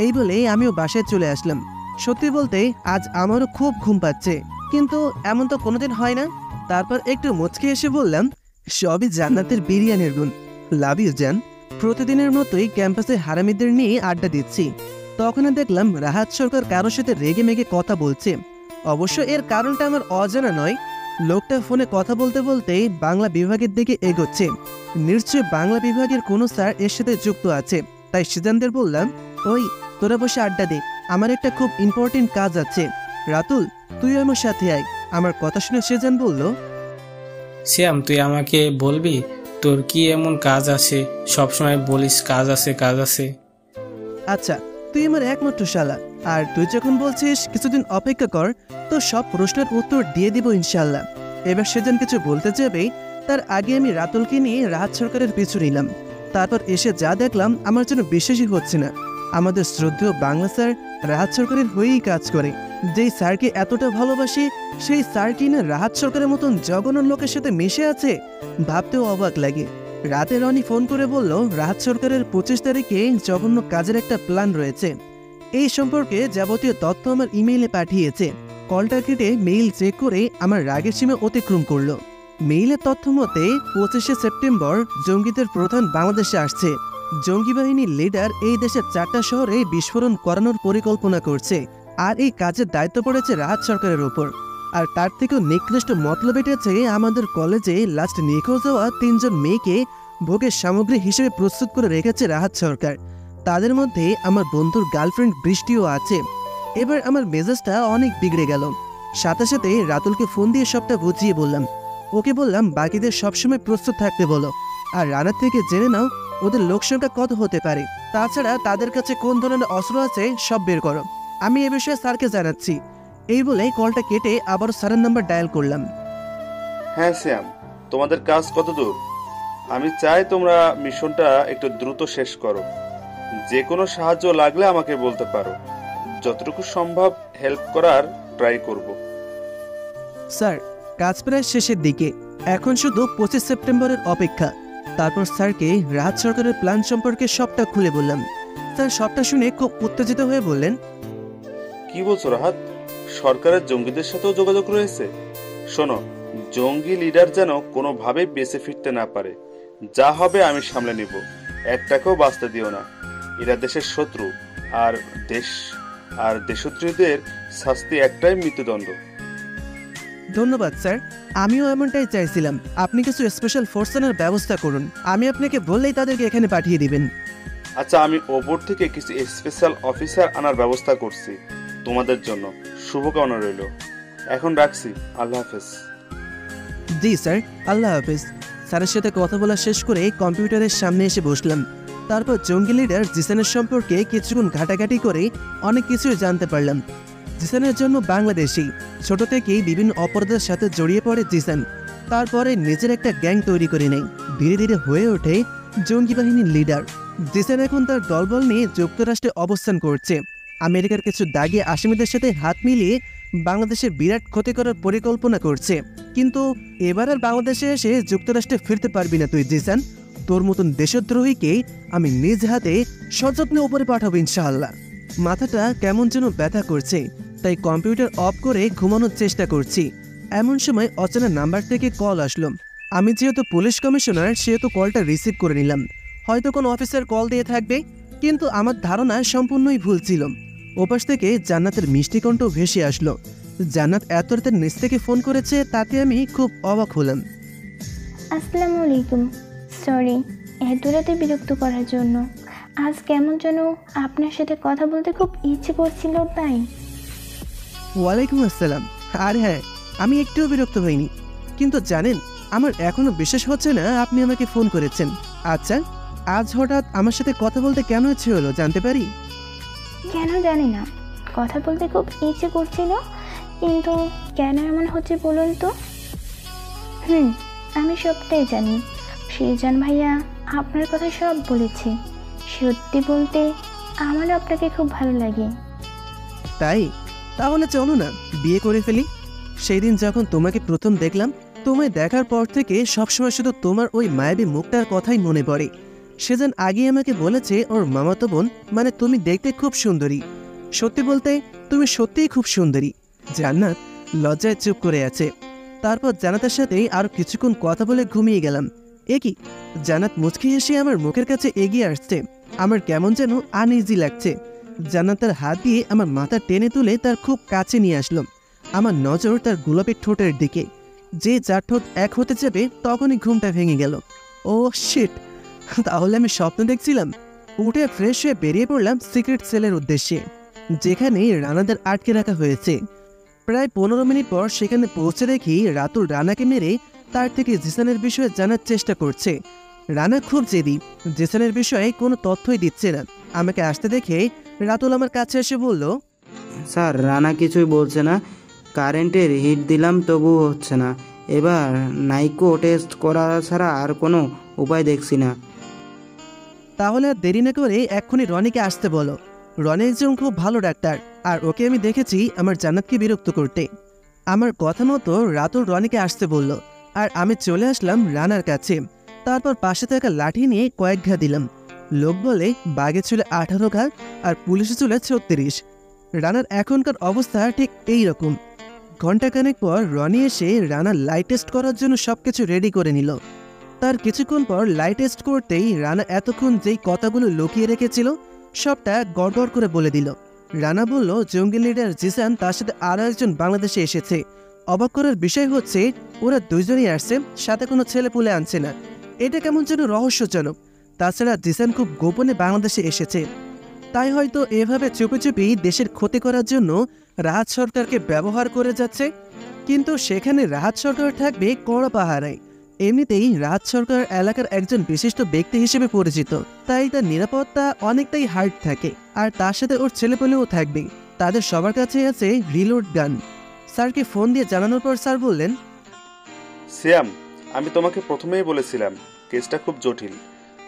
S1: এই বলে আমিও বাসায় চলে আসলাম। সত্যি বলতে আজ আমারও খুব ঘুম পাচ্ছে, কিন্তু এমন তো কোনোদিন হয় না। তারপর একটু মুচকে এসে বললাম, সবই জান্নাতের বিরিয়ানির গুণ। লাভ ইউ জান। প্রতিদিনের মতোই ক্যাম্পাসে হারামিদের নিয়ে আড্ডা দিচ্ছি। তখন দেখলাম রাহাত সরকার কারোর সাথে রেগে মেগে কথা বলছে। অবশ্য এর কারণটা আমার অজানা নয়। লোকটা ফোনে কথা বলতে বলতে বাংলা বিভাগের দিকে এগোচ্ছে। নিশ্চয় বাংলা বিভাগের কোনো স্যার এর সাথে যুক্ত আছে। তাই সিদ্ধান্তের বললাম, ওই তোরা বসে আড্ডা দে, আমার একটা খুব ইম্পর্টেন্ট কাজ আছে। রাতুল তুই আমার সাথে আয়। আমার কথা শুনে সেজান বলল,
S2: শ্যাম তুই আমাকে বলবি তোর কি এমন কাজ আছে? সবসময় বলিস কাজ আছে কাজ আছে।
S1: আচ্ছা তুই আমার একমাত্র শালা, আর তুই যখন বলছিস কিছুদিন অপেক্ষা কর, তো সব প্রশ্নের উত্তর দিয়ে দিব ইনশাল্লাহ। এবার সেদিন কিছু বলতে যাবে তার আগে আমি রাতুলকে নিয়ে রাহাত সরকারের পিছু নিলাম। তারপর এসে যা দেখলাম আমার জন্য বিশ্বাসই হচ্ছে না। আমাদের শ্রদ্ধেয় বাংলা স্যার রাহাত সরকারের হয়েই কাজ করে। যেই স্যারকে এতটা ভালোবাসি, সেই স্যার কি না রাহাত সরকারের মতন জঘন্য লোকের সাথে মিশে আছে? ভাবতেও অবাক লাগে। রাতে রনি ফোন করে বলল রাহাত সরকারের 25 তারিখে জঘন্য কাজের একটা প্ল্যান রয়েছে। এই সম্পর্কে যাবতীয় তথ্য আমার ইমেইলে পাঠিয়েছে। কলটা কেটে মেইল চেক করে আমার রাগের সীমা অতিক্রম করলো। মেইলের তথ্য মতে 25শে সেপ্টেম্বর জঙ্গিদের প্রধান বাংলাদেশে আসছে। জঙ্গি বাহিনীর লিডার এই দেশের 4টা শহরে বিস্ফোরণ করানোর পরিকল্পনা করছে, আর এই কাজের দায়িত্ব পড়েছে রাহাত সরকারের ওপর। আর তার থেকেও নিকৃষ্ট মতলব এটেছে আমাদের কলেজে লাস্ট নিখোঁজ হওয়া 3 জন মেয়েকে ভোগের সামগ্রী হিসেবে প্রস্তুত করে রেখেছে রাহাত সরকার। তাদের মধ্যে আমার বন্ধুর গার্লফ্রেন্ড বৃষ্টিও আছে। এবার আমার মেজাজটা অনেক বিগড়ে গেল। সাথে সাথে রাতুলকে ফোন দিয়ে সবটা বুঝিয়ে বললাম। ওকে বললাম বাকিদের সবসময় প্রস্তুত থাকতে বলো, আর রানার থেকে জেনে নাও ওদের লোকসংখ্যা কত হতে পারে, তাছাড়া তাদের কাছে কোন ধরনের অস্ত্র আছে সব বের করো। আমি এ বিষয়ে স্যারকে জানাচ্ছি। এই বলে কলটা কেটে আবার স্যারের নাম্বার ডায়াল করলাম।
S5: হ্যাঁ শ্যাম, তোমাদের কাজ কত দূর? আমি চাই তোমরা মিশনটা একটু দ্রুত শেষ করো। যে কোনো সাহায্য লাগলে আমাকে বলতে পারো, যতটুকু সম্ভব হেল্প করার ট্রাই করব।
S1: স্যার, কাজ প্রায় শেষের দিকে, এখন শুধু 25 সেপ্টেম্বরের অপেক্ষা। তারপর স্যারকে রাহাত সরকারের প্ল্যান সম্পর্কে সবটা খুলে বললাম। স্যার সবটা শুনে খুব উত্তেজিত হয়ে বললেন,
S5: কি বলছো রাহাত? সরকারের জঙ্গিদের সাথেও যোগাযোগ রয়েছে? শোনো, জঙ্গি লিডার যেন কোনোভাবেই বেঁচে ফিরতে না পারে। যা হবে আমি সামলে নিব, একটাকেও বাঁচতে দিও না। এরা দেশের শত্রু, আর দেশদ্রোহীদের শাস্তি একটাই, মৃত্যুদণ্ড।
S1: ধন্যবাদ স্যার, আমিও এমনটাই চাইছিলাম। আপনি কিছু স্পেশাল ফোর্সের ব্যবস্থা করুন, আমি আপনাকে বললেই তাদেরকে এখানে পাঠিয়ে দিবেন।
S5: আচ্ছা, আমি ওপর থেকে কিছু স্পেশাল অফিসার আনার ব্যবস্থা করছি তোমাদের জন্য। শুভকামনা রইল। এখন রাখছি, আল্লাহ হাফেজ।
S1: জি স্যার, আল্লাহ হাফেজ। স্যারের সাথে কথা বলা শেষ করে কম্পিউটারের সামনে এসে বসলাম। তারপর জঙ্গি লিডার জিসানের সম্পর্কে কিছুক্ষণ ঘাটাঘাটি করে অনেক কিছুই জানতে পারলাম। জিসানের জন্য বাংলাদেশি, ছোট থেকেই বিভিন্ন অপরাধের সাথে জড়িয়ে পড়ে জিসান। তারপরে নিজের একটা গ্যাং তৈরি করে নেয়, ধীরে ধীরে হয়ে ওঠে জঙ্গি বাহিনীর লিডার। জিসান এখন তার দলবল নিয়ে যুক্তরাষ্ট্রে অবস্থান করছে। আমেরিকার কিছু দাগি আসামিদের সাথে হাত মিলিয়ে বাংলাদেশের বিরাট ক্ষতি করার পরিকল্পনা করছে। কিন্তু এবার আর বাংলাদেশে এসে যুক্তরাষ্ট্রে ফিরতে পারবি না তুই জিসান। তোর মতন দেশদ্রোহীকে আমি নিজ হাতে সযত্নে উপরে পাঠাবো ইনশাআল্লাহ। মাথাটা কেমন যেন ব্যথা করছে, তাই কম্পিউটার অফ করে ঘুমানোর চেষ্টা করছি। এমন সময় অচেনা নাম্বার থেকে কল আসলো। আমি যেহেতু পুলিশ কমিশনার, সেহেতু কলটা রিসিভ করে নিলাম। হয়তো কোনো অফিসার কল দিয়ে থাকবে, কিন্তু আমার ধারণা সম্পূর্ণই ভুল ছিল। ওপাশ থেকে জান্নাতের মিষ্টি কণ্ঠ ভেসে আসলো। জান্নাত এত রাতের নিচ থেকে ফোন করেছে, তাতে আমি খুব অবাক হলাম।
S4: আসসালামু আলাইকুম, সরি এত রাতে বিরক্ত করার জন্য। আজ কেমন যেন আপনার সাথে কথা বলতে খুব ইচ্ছে করছিল, তাই।
S1: ওয়ালাইকুম আসসালাম। আর হ্যাঁ, আমি একটুও বিরক্ত হইনি, কিন্তু জানেন আমার এখনো বিশ্বাস হচ্ছে না আপনি আমাকে ফোন করেছেন। আচ্ছা, আজ হঠাৎ আমার সাথে কথা বলতে কেন ইচ্ছে হলো জানতে পারি?
S4: কেন জানি না, কথা বলতে খুব ইচ্ছে করছিল, কিন্তু কেন এমন হচ্ছে বলুন তো। আমি সবটাই জানি। শিরজান ভাইয়া আপনার কথা সব বলেছে। সত্যি বলতে আমারও আপনাকে খুব ভালো লাগে।
S1: তাই? তাহলে চলো না বিয়ে করে ফেলি। সেই দিন যখন তোমাকে প্রথম দেখলাম, তোমায় দেখার পর থেকে সবসময় শুধু তোমার ওই মায়াবী মুখটার কথাই মনে পড়ে। সেদিন আগে আমাকে বলেছে ওর মামাতো বোন, মানে তুমি দেখতে খুব সুন্দরী। সত্যি বলতে তুমি সত্যিই খুব সুন্দরী। জান্নাত লজ্জায় চুপ করে আছে। তারপর জান্নাতের সাথে আরো কিছুক্ষণ কথা বলে ঘুমিয়ে গেলাম। কি জান্নাত মুচকি হেসে আমার মুখের কাছে এগিয়ে আসছে। আমার কেমন যেন আনইজি লাগছে। জান্নাত তার হাত দিয়ে আমার মাথা টেনে তুলে তার খুব কাছে নিয়ে আসলো। আমার নজর তার গোলাপি ঠোঁটের দিকে। যে যার ঠোঁট এক হতে যাবে তখনই ঘুমটা ভেঙে গেল। ও শিট, তাহলে আমি স্বপ্ন দেখছিলাম। উঠে ফ্রেশ হয়ে বেরিয়ে পড়লাম সিক্রেট সেলের উদ্দেশ্যে, যেখানে রানাদের আটকে রাখা হয়েছে। প্রায় 15 মিনিট পর সেখানে পৌঁছে দেখি রাতুল রানাকে মেরে তার থেকে জিসানের বিষয়ে জানার চেষ্টা করছে। রানা খুব জেদি, জিসানের বিষয়ে কোনো তথ্যই দিচ্ছে না। আমাকে আসতে দেখে রাতুল আমার কাছে এসে বলল,
S8: স্যার রানা কিছুই বলছে না, কারেন্টের হিট দিলাম তবুও হচ্ছে না। এবার নাইকো টেস্ট করা ছাড়া আর কোনো উপায় দেখছি না।
S1: তাহলে আর দেরি না করে এক্ষুনি রনিকে আসতে বলো। রনি একজন খুব ভালো ডাক্তার, আর ওকে আমি দেখেছি আমার জান্নাতকে বিরক্ত করতে। আমার কথা মতো রাতুল রনিকে আসতে বলল, আর আমি চলে আসলাম রানার কাছে। তারপর পাশে থাকা লাঠি নিয়ে কয়েক ঘা দিলাম। লোক বলে বাঘে ছিল 18 ঘা আর পুলিশে ছিল 36। রানার এখনকার অবস্থা ঠিক এই রকম। ঘন্টাখানেক পর রনি এসে রানার লাইট টেস্ট করার জন্য সবকিছু রেডি করে নিল। তার কিছুক্ষণ পর লাইট টেস্ট করতেই রানা এতক্ষণ যেই কথাগুলো লুকিয়ে রেখেছিল সবটা গড়গড় করে বলে দিল। রানা বলল জঙ্গি লিডার জিসান তার সাথে আরও একজন বাংলাদেশে এসেছে। অবাক করার বিষয় হচ্ছে ওরা দুইজনই আসছে, সাথে কোনো ছেলেপুলে আনছে না। এটা কেমন যেন রহস্যজনক। তাছাড়া জিসান খুব গোপনে বাংলাদেশে এসেছে, তাই হয়তো এভাবে চুপি চুপি দেশের ক্ষতি করার জন্য রাহাত সরকারকে ব্যবহার করে যাচ্ছে। কিন্তু সেখানে রাহাত সরকার থাকবে কড়া পাহারায়। এমনিতেই রাহাত সরকার এলাকার একজন বিশিষ্ট ব্যক্তি হিসেবে পরিচিত, তাই তার নিরাপত্তা অনেকটাই হার্ড থাকে। আর তার সাথে ওর ছেলেপেলেও থাকবে, তাদের সবার কাছে আছে রিলোড গান। স্যারকে ফোন দিয়ে জানানোর পর স্যার বললেন,
S5: সিয়াম, আমি তোমাকে প্রথমেই বলেছিলাম কেসটা খুব জটিল,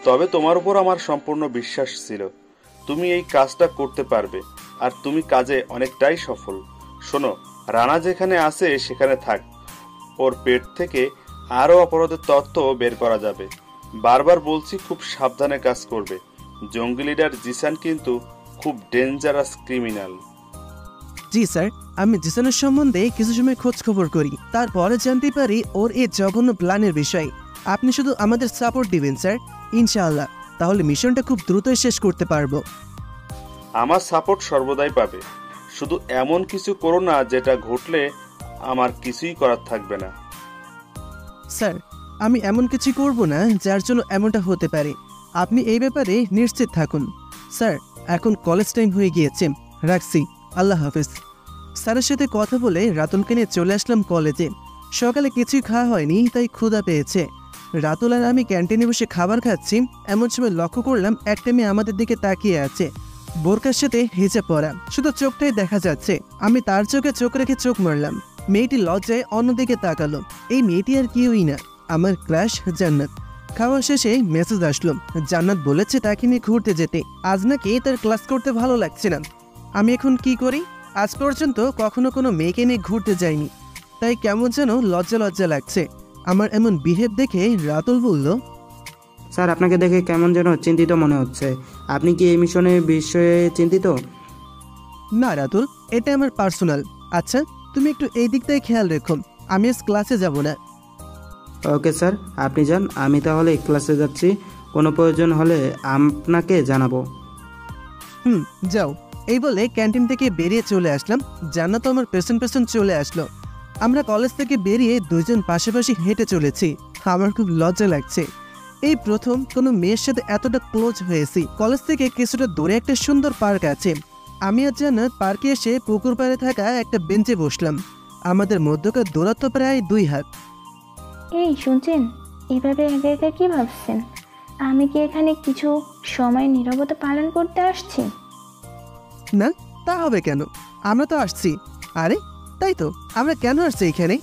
S5: তবে তোমার উপর আমার সম্পূর্ণ বিশ্বাস ছিল। তুমি এই কাজটা করতে পারবে, আর তুমি কাজে অনেকটাই সফল। শোনো, রানা যেখানে আছে সেখানে থাক। ওর পেট থেকে আরও অপরাধের তথ্য বের করা যাবে। বারবার বলছি, খুব সাবধানে কাজ করবে। জঙ্গি লিডার জিসান কিন্তু খুব ডেঞ্জারাস ক্রিমিনাল।
S1: জি স্যার, আমি জিসানের সম্বন্ধে কিছু সময় খোঁজ খবর করি, তারপরে জানতে পারি ওর এই জঘন্য প্ল্যানের বিষয়। আপনি শুধু আমাদের সাপোর্ট দিবেন স্যার, ইনশাআল্লাহ। তাহলে মিশনটা খুব দ্রুতই শেষ করতে পারবো।
S5: আমার সাপোর্ট সর্বদাই পাবে। শুধু এমন কিছু করো না যেটা ঘটলে আমার কিছুই করার থাকবে না।
S1: স্যার, আমি এমন কিছু করব না যার জন্য এমনটা হতে পারে। আপনি এই ব্যাপারে নিশ্চিত থাকুন। স্যার, এখন কলেজ টাইম হয়ে গিয়েছে, রাখছি। আল্লাহ হাফেজ। স্যারের সাথে কথা বলে রাতুলকে নিয়ে চলে আসলাম কলেজে। সকালে কিছুই খাওয়া হয়নি, তাই ক্ষুধা পেয়েছে। রাতুল আর আমি ক্যান্টিনে বসে খাবার খাচ্ছি, এমন সময় লক্ষ্য করলাম একটা মেয়ে আমাদের দিকে তাকিয়ে আছে। বোরকার সাথে হিজাব পরা, শুধু চোখটাই দেখা যাচ্ছে। আমি তার চোখে চোখ রেখে চোখ মারলাম। মেয়েটি লজ্জায় অন্যদিকে তাকালো। এই মেয়েটি আর কেউই না, আমার ক্রাশ জান্নাত। খাওয়া শেষে মেসেজ আসলো, জান্নাত বলেছে তাকে নিয়ে ঘুরতে যেতে। আজ নাকি তার ক্লাস করতে ভালো লাগছে না। আমি এখন কি করি? আজ পর্যন্ত কখনো কোনো মেয়েকে নিয়ে ঘুরতে যাইনি, তাই কেমন যেন লজ্জা লজ্জা লাগছে। আমার এমন বিহেভ দেখে রাতুল বলল,
S8: স্যার, আপনাকে দেখে কেমন যেন চিন্তিত মনে হচ্ছে। আপনি কি এই মিশনের বিষয়ে চিন্তিত?
S1: না রাতুল, এটা আমার পার্সোনাল। আচ্ছা, তুমি একটু এই দিকটাই খেয়াল রেখো। আমি আজ ক্লাসে যাব না।
S8: ওকে স্যার, আপনি যান। আমি তাহলে ক্লাসে যাচ্ছি, কোনো প্রয়োজন হলে আপনাকে জানাবো।
S1: যাও। এই বলে ক্যান্টিন থেকে বেরিয়ে চলে আসলাম। জান্নাত তো আমার পেছন পেছন চলে আসলো। আমরা কলেজ থেকে বেরিয়ে দুইজন পাশাপাশি হেঁটে চলেছি। আমার খুব লজ্জা লাগছে। এই প্রথম কোনো মেয়ের সাথে এতটা ক্লোজ হয়েছি। কলেজ থেকে কিছুটা দূরে একটা সুন্দর পার্ক আছে। আমি আর জান্নাত পার্কে এসে পুকুর পাড়ে থাকা একটা বেঞ্চে বসলাম। আমাদের মধ্যকার দূরত্ব প্রায় 2 হাত।
S4: এই শুনছেন, এভাবে একা একা কি ভাবছেন? আমি কি এখানে কিছু সময় নীরবতা পালন করতে আসছি?
S1: না, তা হবে কেন? আমরা তো আসছি। আরে তাই তো, আমরা কেন আসছি এখানে?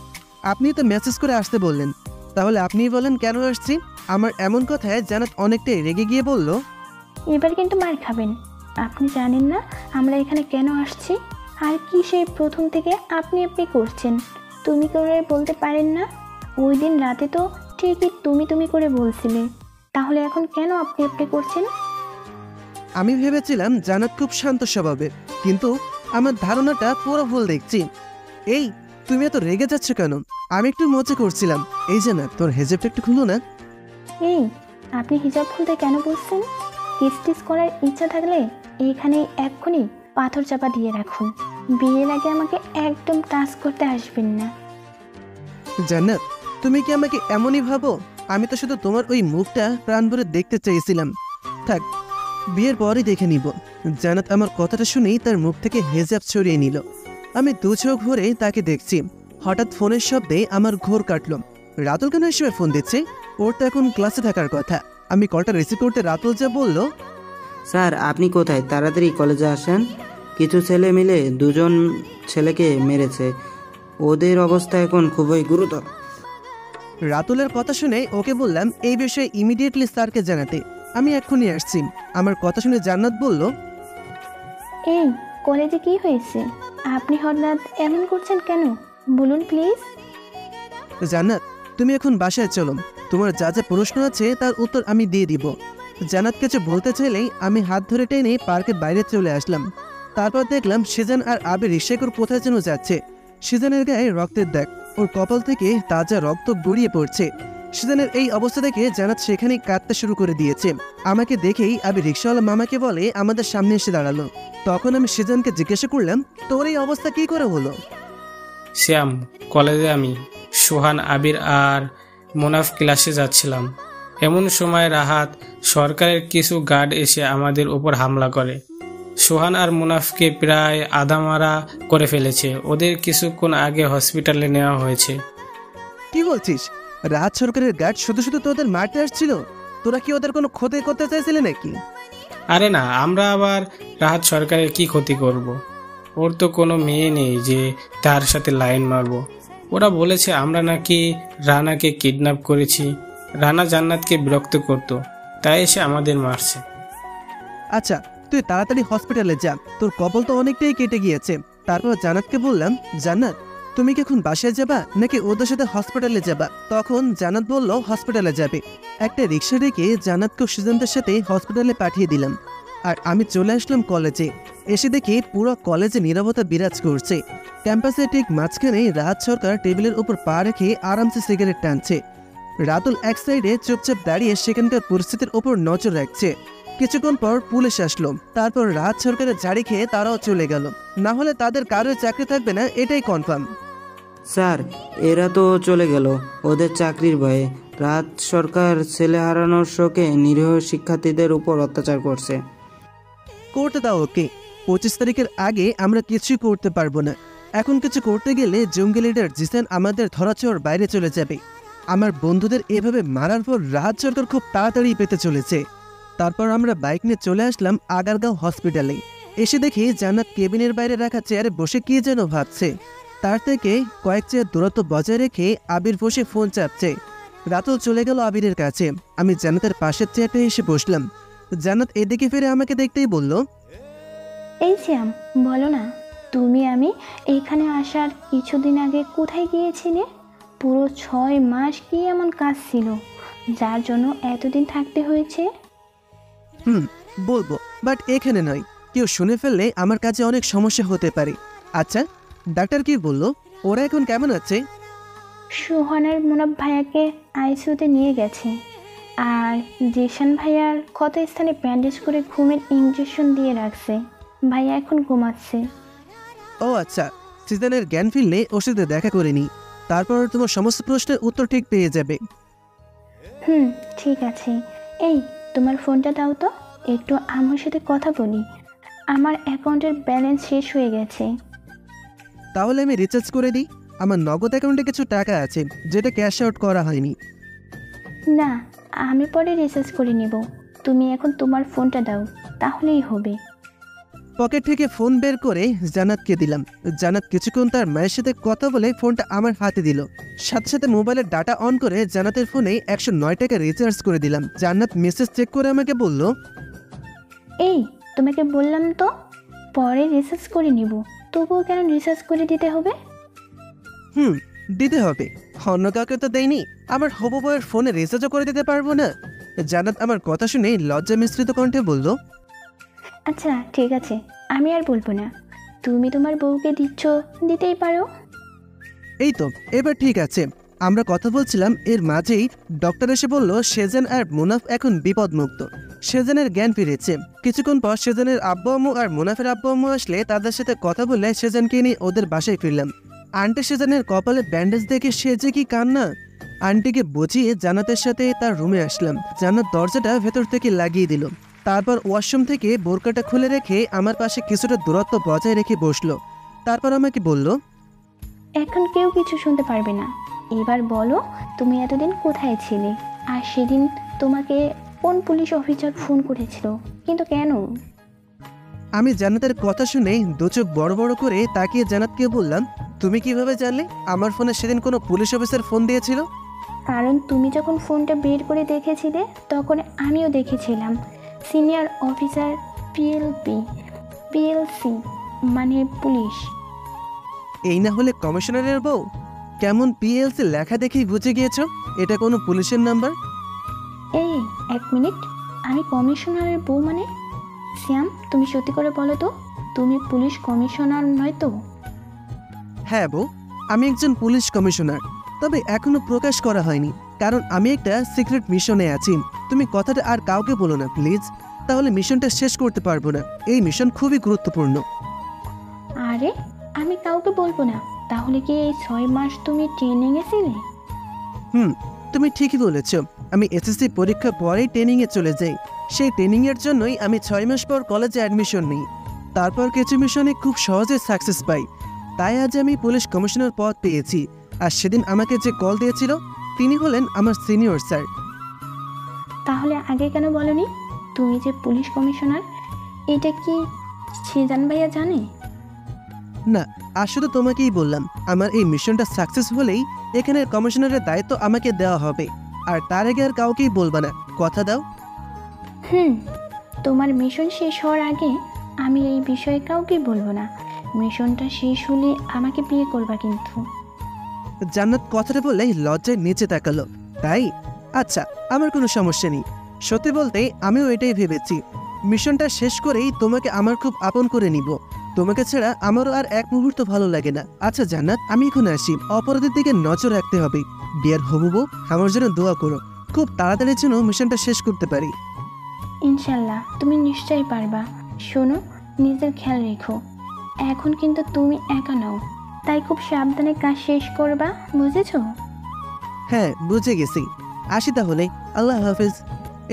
S1: আপনি তো মেসেজ করে আসতে বললেন, তাহলে আপনিই বলেন কেন আসছি। আমার এমন কথায় জান্নাত অনেকটাই রেগে গিয়ে বলল,
S4: এবার কিন্তু মার খাবেন। আপনি জানেন না আমরা এখানে কেন আসছি? আর কি সেই প্রথম থেকে আপনি করছেন? তুমি করে বলতে পারেন না? ওই দিন রাতে তো ঠিকই তুমি করে বলছিলে, তাহলে এখন কেন আপনি করছেন?
S1: আমি ভেবেছিলাম জান্নাত খুব শান্ত স্বভাবের, কিন্তু আমার ধারণাটা পুরো ভুল দেখছি। এই, তুমি এত রেগে যাচ্ছ কেন? আমি একটু মজা করছিলাম। এই জান্নাত, তোর হেজাবটা একটু খুলো না।
S4: এই, আপনি হিজাব খুলতে কেন বলছেন? কিস করার ইচ্ছা থাকলে এইখানে এক্ষুনি পাথর চাপা দিয়ে রাখুন। বিয়ের আগে আমাকে একদম টাচ করতে আসবেন না।
S1: জান্নাত, তুমি কি আমাকে এমনই ভাবো? আমি তো শুধু তোমার ওই মুখটা প্রাণ ভরে দেখতে চাইছিলাম। থাক, বিয়ের পরই দেখে নিব। জান্নাত আমার কথাটা শুনেই তার মুখ থেকে হেজাব ছড়িয়ে নিল। আমি দু চোখ ভরে তাকে দেখছি। হঠাৎ ফোনের শব্দে আমার ঘোর কাটল। রাতুল কেন এসে ফোন দিচ্ছে? ওর তো এখন ক্লাসে থাকার কথা। আমি কলটা রিসিভ করতে রাতুল যা বলল,
S8: স্যার, আপনি কোথায়? তাড়াতাড়ি কলেজে আসেন। কিছু ছেলে মিলে 2 ছেলেকে মেরেছে। ওদের অবস্থা এখন খুবই গুরুতর।
S1: রাতুলের কথা শুনে ওকে বললাম এই বিষয়ে ইমিডিয়েটলি স্যারকে জানাতে। আমি এক্ষুনি আসছি। আমার কথা শুনে জান্নাত বলল,
S4: এই, কলেজে কি হয়েছে? আপনি হঠাৎ এমন করছেন কেন? বলুন প্লিজ।
S1: জান্নাত, তুমি এখন বাসায় চলো। তোমার যা যা প্রশ্ন আছে তার উত্তর আমি দিয়ে দিব। জান্নাত কিছু বলতে চাইলেই আমি হাত ধরে টেনে পার্কের বাইরে চলে আসলাম। তারপর দেখলাম সিজান আর আবির রিক্সায় করে কোথায় যেন যাচ্ছে। সিজানের গায়ে রক্তের দাগ, ওর কপাল থেকে তাজা রক্ত গড়িয়ে পড়ছে। সেজানের এই অবস্থা দেখে জান্নাত সেখানেই কাঁদতে শুরু করে দিয়েছে। আমাকে দেখেই আবির রিক্সাওয়ালা মামাকে বলে আমাদের সামনে এসে দাঁড়ালো। তখন আমি সেজানকে জিজ্ঞাসা করলাম, তোর এই অবস্থা কি করে হলো?
S2: শ্যাম, কলেজে আমি, সোহান, আবির আর মুনাফ ক্লাসে যাচ্ছিলাম। এমন সময় রাহাত সরকারের কিছু গার্ড এসে আমাদের উপর হামলা করে। সোহান আর মুনাফকে প্রায় আধামারা করে ফেলেছে। ওদের কিছুক্ষণ আগে হসপিটালে নেওয়া হয়েছে।
S1: কি বলছিস? রাহাত সরকারের গার্ড শুধু শুধু তোদের মারতে আসছিল? তোরা কি ওদের কোনো ক্ষতি করতে চাইছিলে নাকি?
S2: আরে না, আমরা আবার রাহাত সরকারের কি ক্ষতি করব? ওর তো কোনো মেয়ে নেই যে তার সাথে লাইন মারবো। ওরা বলেছে আমরা নাকি রানাকে কিডন্যাপ করেছি। রানা জান্নাতকে বিরক্ত করত, তাই এসে আমাদের মারছে।
S1: আচ্ছা, তুই তাড়াতাড়ি হসপিটালে যা, তোর কপাল তো অনেকটাই কেটে গিয়েছে। তারপর জান্নাতকে বললাম, জান্নাত তুমি কি এখন বাসায় যাবা নাকি ওদের সাথে হসপিটালে যাবা? তখন জান্নাত বলল হসপিটালে যাবে। একটা রিক্সা ডেকে জান্নাতকে সিদ্ধান্তের সাথে হসপিটালে পাঠিয়ে দিলাম। আর আমি চলে আসলাম কলেজে। এসে দেখি পুরো কলেজে নীরবতা বিরাজ করছে। ক্যাম্পাসের ঠিক মাঝখানে রাহাত সরকার টেবিলের উপর পা রেখে আরামসে সিগারেট টানছে। রাতুল এক সাইডে চুপচাপ দাঁড়িয়ে সেখানকার পরিস্থিতির উপর নজর রাখছে। কিছুক্ষণ পর পুলিশ আসলো। তারপর রাহাত সরকারের ঝাড়ি খেয়ে তারাও চলে গেল। না হলে তাদের কারোর চাকরি থাকবে না, এটাই কনফার্ম।
S8: স্যার, এরা তো চলে গেল ওদের চাকরির ভয়ে। রাহাত সরকার ছেলে হারানোর শোকে নিরীহ শিক্ষার্থীদের উপর অত্যাচার করছে।
S1: করতে দাও ওকে। 25 তারিখের আগে আমরা কিছুই করতে পারবো না। এখন কিছু করতে গেলে জঙ্গি লিডার জিসান আমাদের ধরাছোঁয়ার বাইরে চলে যাবে। আমার বন্ধুদের এভাবে মারার পর রাহাত সরকার খুব তাড়াতাড়ি পেতে চলেছে। তারপর আমরা বাইক নিয়ে চলে আসলাম আগারগাঁও হসপিটালে। এসে দেখি জান্নাত কেবিনের বাইরে রাখা চেয়ারে বসে কি যেন ভাবছে। তার থেকে কয়েক চেয়ার দূরত্ব বজায় রেখে আবির বসে ফোন চাপছে। রাতুল চলে গেল আবিরের কাছে। আমি জান্নাতের পাশের চেয়ারটা এসে বসলাম। জান্নাত এদিকে ফিরে আমাকে দেখতেই বলল,
S4: এই শ্যাম, বলো না, তুমি আমি এইখানে আসার কিছুদিন আগে কোথায় গিয়েছিলে? পুরো 6 মাস কি এমন কাজ ছিল যার জন্য এতদিন থাকতে হয়েছে?
S1: বলবো, বাট এখানে নয়। কেউ শুনে ফেললে আমার কাছে অনেক সমস্যা হতে পারে। আচ্ছা, ডাক্তার কি বললো? ওরা এখন কেমন আছে?
S4: সোহানার মুনাফ ভাইয়াকে আইসিইউতে নিয়ে গেছে। আর জিশান ভাইয়ার ক্ষত স্থানে ব্যান্ডেজ করে ঘুমের ইঞ্জেকশন দিয়ে রাখছে। ভাইয়া এখন ঘুমাচ্ছে।
S1: ও আচ্ছা, সিজনের জ্ঞান ফিরলে ওর সাথে দেখা করে নি। তারপর তোমার সমস্ত প্রশ্নের উত্তর ঠিক পেয়ে যাবে।
S4: ঠিক আছে। এই, তোমার ফোনটা দাও তো, একটু আমার সাথে কথা বলি। আমার অ্যাকাউন্টের ব্যালেন্স শেষ হয়ে গেছে।
S1: তাহলে আমি রিচার্জ করে দিই। আমার নগদ অ্যাকাউন্টে কিছু টাকা আছে যেটা ক্যাশ আউট করা হয়নি।
S4: না, আমি পরে রিচার্জ করে নেব। তুমি এখন তোমার ফোনটা দাও, তাহলেই হবে।
S1: পকেট থেকে ফোন বের করে জান্নাতকে দিলাম। জান্নাত কিছুক্ষণ তার মায়ের সাথে কথা বলে ফোনটা আমার হাতে দিল। সাথে সাথে মোবাইলের ডাটা অন করে জান্নাতের ফোনে 109 টাকা রিচার্জ করে দিলাম। জান্নাত মেসেজ চেক করে আমাকে বলল,
S4: এই, তোমাকে বললাম তো পরে রিচার্জ করে নিব, তবুও কেন রিচার্জ করে দিতে হবে?
S1: দিতে হবে। অন্য কাউকে তো দেয়নি। আমার হবু বউয়ের ফোনে রিচার্জও করে দিতে পারবো না? জান্নাত আমার কথা শুনে লজ্জা মিশ্রিত কণ্ঠে বলল,
S4: আচ্ছা ঠিক আছে, আমি আর বলবো না। তুমি তোমার বউকে দিচ্ছ, দিতেই পারো।
S1: এই তো এবার ঠিক আছে। আমরা কথা বলছিলাম, এর মাঝেই ডক্টর এসে বলল সেজান আর মুনাফ এখন বিপদমুক্ত। সেজানের জ্ঞান ফিরেছে। কিছুক্ষণ পর সেজানের আব্বু আম্মু আর মুনাফের আব্বু আম্মু আসলে তাদের সাথে কথা বলে সেজানকে নিয়ে ওদের বাসায় ফিরলাম। আন্টি সেজানের কপালে ব্যান্ডেজ দেখে সে যে কি কান্না। আন্টিকে বুঝিয়ে জান্নাতের সাথে তার রুমে আসলাম। জান্নাত দরজাটা ভেতর থেকে লাগিয়ে দিল। তারপর ওয়াশরুম থেকে বোরকাটা খুলে রেখে আমার পাশে কিছুটা দূরত্ব বজায় রেখে বসলো। তারপর আমাকে বলল,
S4: এখন কেউ কিছু শুনতে পারবে না। এবার বলো, তুমি এতদিন কোথায় ছিলে? আর সেদিন তোমাকে কোন পুলিশ অফিসার ফোন করেছিল, কিন্তু কেন?
S1: আমি জান্নাতের কথা শুনে দু চোখ বড় বড় করে তাকিয়ে জান্নাতকে বললাম, তুমি কিভাবে জানলে আমার ফোনে সেদিন কোনো পুলিশ অফিসার ফোন দিয়েছিল?
S4: কারণ তুমি যখন ফোনটা বের করে দেখেছিলে তখন আমিও দেখেছিলাম। সিনিয়র অফিসার পিএলসি মানে পুলিশ।
S1: এই না হলে কমিশনারের বউ? কেমন পিএলসি লেখা দেখেই বুঝে গিয়েছো এটা কোনো পুলিশের নাম্বার?
S4: এই এক মিনিট, আমি কমিশনারের বউ মানে? শ্যাম, তুমি সত্যি করে বলো তো, তুমি পুলিশ কমিশনার নয় তো?
S1: হ্যাঁ বউ, আমি একজন পুলিশ কমিশনার, তবে এখনো প্রকাশ করা হয়নি কারণ আমি একটা সিক্রেট মিশনে আছি। তুমি কথাটা আর কাউকে বলো না প্লিজ, তাহলে মিশনটা শেষ করতে পারবো না। এই মিশন খুবই গুরুত্বপূর্ণ।
S4: আরে আমি কাউকে বলবো না। তাহলে কি এই 6 মাস তুমি ট্রেনিংয়ে ছিলে?
S1: তুমি ঠিকই বলেছ। আমি এসএসসি পরীক্ষার পরেই ট্রেনিংয়ে চলে যাই। সেই ট্রেনিংয়ের জন্যই আমি 6 মাস পর কলেজে অ্যাডমিশন নিই। তারপর কিছু মিশনে খুব সহজে সাকসেস পাই। তাই আজ আমি পুলিশ কমিশনার পদ পেয়েছি। আর সেদিন আমাকে যে কল দিয়েছিল তিনি হলেন আমার সিনিয়র স্যার।
S4: তাহলে আগে কেন বলনি তুমি যে পুলিশ কমিশনার? এটা কি সিজান ভাইয়া জানে?
S1: না, আসলে তোমাকেই বললাম, আমার এই মিশনটা সাকসেস হলেই এখানের কমিশনারের দায়িত্ব আমাকে দেওয়া হবে। আর তার আগে আর কাউকেই বলবা না, কথা দাও?
S4: তোমার মিশন শেষ হওয়ার আগে আমি এই বিষয়ে কাউকে বলবো না। মিশনটা শেষ হলে আমাকে বিয়ে করবা কিন্তু।
S1: জান্নাত কথাটা বললেই লজ্জায় নিচে তাকালো। তাই? আচ্ছা, আমার কোনো সমস্যা নেই। সত্যি বলতে আমিও এটাই ভেবেছি, মিশনটা শেষ করেই তোমাকে আমার খুব আপন করে নিব। তোমাকে ছাড়া আমারও আর এক মুহূর্ত ভালো লাগে না। আচ্ছা জান্নাত, আমি এখন আসি। অপরাধের দিকে নজর রাখতে হবে। বিয়ার হবু বউ, আমার জন্য দোয়া করো, খুব তাড়াতাড়ি যেন মিশনটা শেষ করতে পারি।
S4: ইনশাল্লাহ তুমি নিশ্চয়ই পারবা। শোনো, নিজের খেয়াল রেখো। এখন কিন্তু তুমি একা নাও, তাই খুব সাবধানে কাজ শেষ করবা, বুঝেছো?
S1: হ্যাঁ, বুঝে গেছি। আসি তাহলে, আল্লাহ হাফেজ।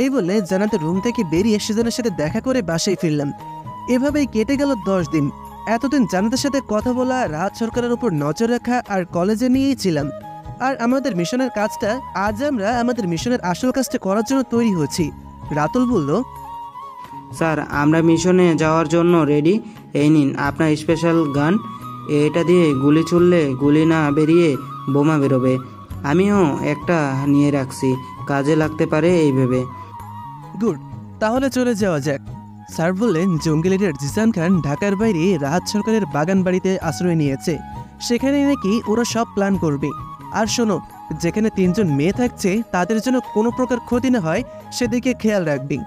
S1: এই বলে জান্নাতের রুম থেকে বেরিয়ে সিজনের সাথে দেখা করে বাসায় ফিরলাম। এভাবেই কেটে গেল 10 দিন। এতদিন জান্নাতের সাথে কথা বলা, রাহাত সরকারের উপর নজর রাখা আর কলেজে নিয়েই ছিলাম। আর আমাদের মিশনের কাজটা, আজ আমরা আমাদের মিশনের আসল কাজটা করার জন্য তৈরি হচ্ছি। রাতুল বলল,
S8: স্যার আমরা মিশনে যাওয়ার জন্য রেডি। এই নিন আপনার স্পেশাল গান। এটা দিয়ে গুলি ছুড়লে গুলি না বেরিয়ে বোমা বেরোবে। আমিও একটা নিয়ে রাখছি, কাজে লাগতে পারে এই ভেবে।
S1: গুড, তাহলে চলে যাওয়া যাক। স্যার বললেন, জঙ্গি লিডার জিসান খান ঢাকার বাইরে রাহাত সরকারের বাগান বাড়িতে আশ্রয় নিয়েছে। সেখানে নাকি ওরা সব প্ল্যান করবে। আর শোনো, যেখানে 3 জন মেয়ে থাকছে তাদের জন্য কোনো প্রকার ক্ষতি না হয় সেদিকে খেয়াল রাখবি।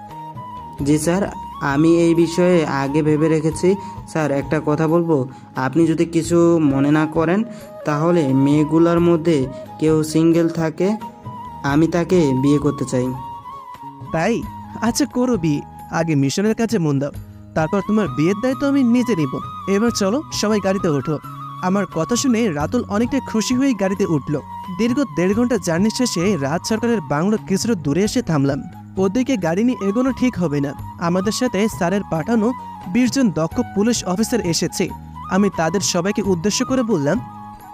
S8: জি স্যার, আমি এই বিষয়ে আগে ভেবে রেখেছি। স্যার একটা কথা বলবো, আপনি যদি কিছু মনে না করেন, তাহলে মেয়েগুলোর মধ্যে কেউ সিঙ্গেল থাকে, আমি তাকে বিয়ে করতে চাই।
S1: তাই? আচ্ছা করো বিয়ে, আগে মিশনের কাছে মন দাও, তারপর তোমার বিয়ের দায়িত্ব আমি নিজে নিব। এবার চলো সবাই গাড়িতে ওঠো। আমার কথা শুনে রাতুল অনেকটা খুশি হয়ে গাড়িতে উঠল। দীর্ঘ 1.5 ঘন্টা জার্নি শেষে রাহাত সরকারের বাংলো কিছুটা দূরে এসে থামলাম। ওদিকে গাড়ি নিয়ে এগোনো ঠিক হবে না। আমাদের সাথে স্যারের পাঠানো 20 জন দক্ষ পুলিশ অফিসার এসেছে। আমি তাদের সবাইকে উদ্দেশ্য করে বললাম,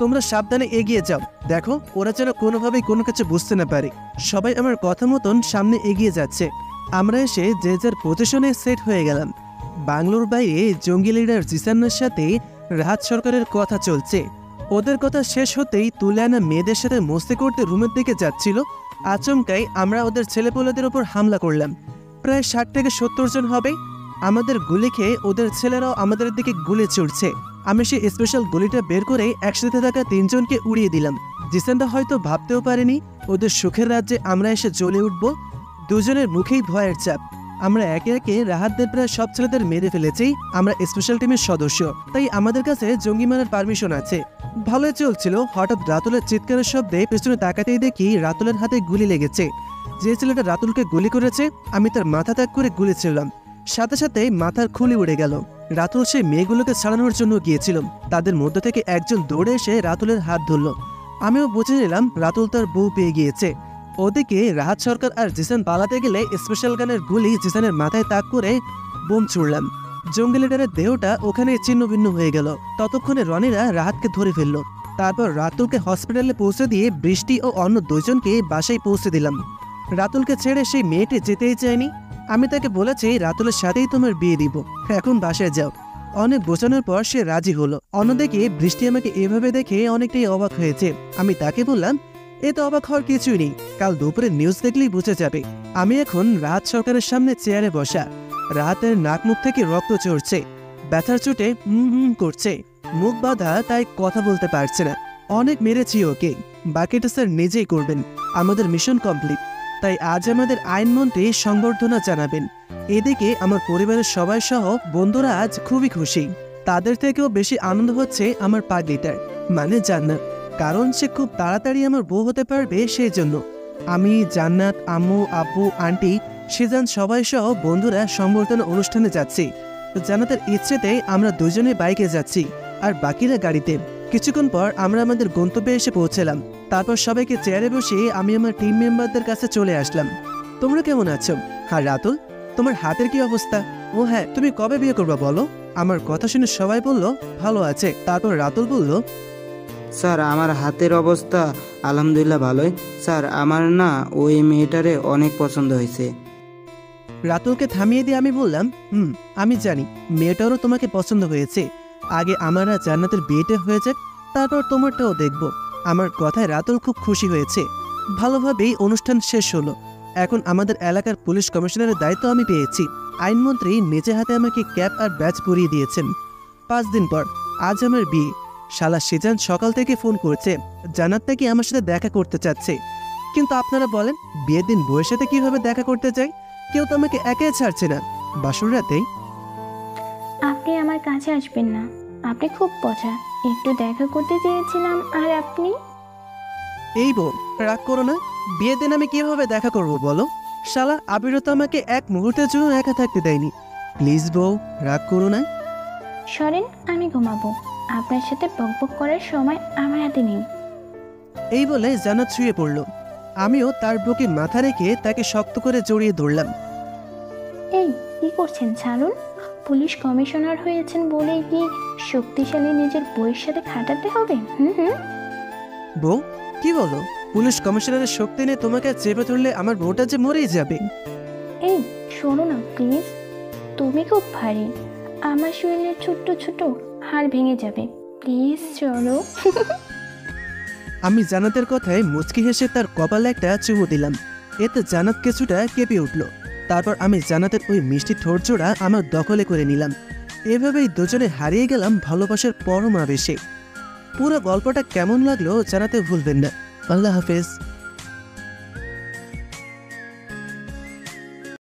S1: তোমরা সাবধানে এগিয়ে যাও, দেখো ওরা যেন কোনোভাবেই কোনো কিছু বুঝতে না পারে। সবাই আমার কথা মতন সামনে এগিয়ে যাচ্ছে। আমরা এসে যে যার পজিশনে সেট হয়ে গেলাম। বাংলোর বাইরে জঙ্গি লিডার জিসানের সাথে রাহাত সরকারের কথা চলছে। ওদের কথা শেষ হতেই তুলে আনা মেয়েদের সাথে মস্তি করতে রুমের দিকে যাচ্ছিল। আচমকাই আমরা ওদের ছেলেপোলেদের ওপর হামলা করলাম। প্রায় 60 থেকে 70 জন হবে। আমাদের গুলি খেয়ে ওদের ছেলেরাও আমাদের দিকে গুলি ছুড়ছে। আমি সেই স্পেশাল গুলিটা বের করে একসাথে থাকা 3 জনকে উড়িয়ে দিলাম। জিসানটা হয়তো ভাবতেও পারেনি ওদের সুখের রাজ্যে আমরা এসে জ্বলে উঠব। দুজনের মুখেই ভয়ের চাপ। আমরা একে একে রাহাতদের প্রায় সব ছেলেদের মেরে ফেলেছি। আমরা স্পেশাল টিমের সদস্য, তাই আমাদের কাছে জঙ্গি মারার পারমিশন আছে। ভালোই চলছিল, হঠাৎ রাতুলের চিৎকারের শব্দে পেছনে তাকাতেই দেখি রাতুলের হাতে গুলি লেগেছে। যে ছেলেটা রাতুলকে গুলি করেছে আমি তার মাথা ত্যাগ করে গুলি ছিলাম। সাথে সাথে মাথার খুলি উড়ে গেল। রাতুল সেই মেয়েগুলোকে ছাড়ানোর জন্য গিয়েছিল। তাদের মধ্যে থেকে একজন দৌড়ে এসে রাতুলের হাত ধরল। আমিও বুঝে নিলাম রাতুল তার বউ পেয়ে গিয়েছে। ওদিকে রাহাত সরকার আর জিসান পালাতে গেলে স্পেশাল গানের গুলি জিসানের মাথায় তাক করে বোম ছুড়লাম। জঙ্গি লিডারের দেহটা ওখানে ছিন্ন ভিন্ন হয়ে গেল। ততক্ষণে রনিরা রাহাতকে ধরে ফেলল। তারপর রাতুলকে হসপিটালে পৌঁছে দিয়ে বৃষ্টি ও অন্য 2 জনকে বাসায় পৌঁছে দিলাম। রাতুলকে ছেড়ে সেই মেয়েটি যেতেই চায়নি। আমি তাকে বলেছি রাতুলের সাথেই তোমার বিয়ে দিব, এখন বাসায় যাও। অনেক বোঝানোর পর সে রাজি হলো। অন্যদিকে বৃষ্টি আমাকে এভাবে দেখে অনেকটাই অবাক হয়েছে। আমি তাকে বললাম, এ তো অবাক হওয়ার কিছুই নেই, কাল দুপুরে নিউজ দেখলেই বুঝে যাবে। আমি এখন রাহাত সরকারের সামনে চেয়ারে বসা। রাহাতের নাক মুখ থেকে রক্ত চড়ছে, ব্যথার চোটে করছে, মুখ বাঁধা, তাই কথা বলতে পারছে না। অনেক মেরেছি ওকে, বাকিটা স্যার নিজেই করবেন। আমাদের মিশন কমপ্লিট, তাই আজ আমাদের আইনমন্ত্রী সংবর্ধনা জানাবেন। এদিকে আমার পরিবারের সবাই সহ বন্ধুরা আজ খুবই খুশি। তাদের থেকেও বেশি আনন্দ হচ্ছে আমার পাগলিটার, মানে জান্নাত। কারণ সে খুব তাড়াতাড়ি আমার বউ হতে পারবে সেই জন্য। আমি, জান্নাত, আম্মু, আব্বু, আন্টি, সিজান সবাই সহ বন্ধুরা সম্বর্ধনা অনুষ্ঠানে যাচ্ছি। জান্নাতের ইচ্ছেতে আমরা দুজনে বাইকে যাচ্ছি আর বাকিরা গাড়িতে। কিছুক্ষণ পর আমরা আমাদের গন্তব্যে এসে পৌঁছলাম। তারপর সবাইকে চেয়ারে বসিয়ে আমি আমার টিম মেম্বারদের কাছে চলে আসলাম। তোমরা কেমন আছো? আর রাতুল, তোমার হাতের কি অবস্থা? ও হ্যাঁ, তুমি কবে বিয়ে করবা বলো? আমার কথা শুনে সবাই বলল ভালো আছে। তারপর রাতুল বলল,
S8: স্যার আমার হাতের অবস্থা আলহামদুলিল্লাহ ভালোই। স্যার আমার না ওই মেয়েটারে অনেক পছন্দ হয়েছে।
S1: রাতুলকে থামিয়ে দিয়ে আমি বললাম, আমি জানি মেয়েটারও তোমাকে পছন্দ হয়েছে। আগে আমরা জান্নাতের বিয়েটা হয়ে যাক, তারপর তোমারটাও দেখব। আমার কথায় রাতুল খুব খুশি হয়েছে। ভালোভাবেই অনুষ্ঠান শেষ হলো। এখন আমাদের এলাকার পুলিশ কমিশনারের দায়িত্ব আমি পেয়েছি। আইনমন্ত্রী নিজে হাতে আমাকে ক্যাপ আর ব্যাজ পরিয়ে দিয়েছেন। 5 দিন পর আজ আমার বিয়ে। শালা সিজান সকাল থেকে ফোন করছে, জান্নাত নাকি আমার সাথে দেখা করতে চাচ্ছে। কিন্তু আপনারা বলেন, বিয়ের দিন বউয়ের সাথে কিভাবে দেখা করতে চাই? কেউ তো আমাকে একাই ছাড়ছে না। বাসর রাতেই
S4: আপনি আমার কাছে আসবেন না, আপনি খুব পচা। একটু দেখা করতে চেয়েছিলাম আর আপনি।
S1: এই বউ, রাগ করো না। বিয়ের দিন আমি কিভাবে দেখা করব বলো? শালা আবিরও তো আমাকে এক মুহূর্তের জন্য একা থাকতে দেয়নি। প্লিজ বউ, রাগ করো না।
S4: সরেন, আমি ঘুমাবো। আপনার সাথে বকবক করার সময় আমার হাতে নেই।
S1: এই বলে জান্নাত শুয়ে পড়ল। আমিও তার বুকে মাথা রেখে তাকে শক্ত করে জড়িয়ে ধরলাম।
S4: এই কি করছেন? ছাড়ুন। পুলিশ কমিশনার হয়েছেন বলে কি শক্তিশালী নিজের বইয়ের সাথে খাটাতে হবে?
S1: বউ, কি বলো? পুলিশ কমিশনারের শক্তি নিয়ে তোমাকে চেপে ধরলে আমার বউটা যে মরেই যাবে।
S4: এই শোনো না প্লিজ, তুমি খুব ভারী, আমার শরীরের ছোট্ট ছোট হাড় ভেঙে যাবে। প্লিজ চলো।
S1: আমি জান্নাতের কথায় মুচকি হেসে তার কপালে একটা চুমু দিলাম। এতে জান্নাত কিছুটা কেঁপে উঠল। তারপর আমি জান্নাতের ওই মিষ্টি ঠোঁট জোড়া আমার দখলে করে নিলাম। এভাবেই দুজনে হারিয়ে গেলাম ভালোবাসার পরম আবেশে। পুরো গল্পটা কেমন লাগলো জানাতে ভুলবেন না। আল্লাহ হাফেজ।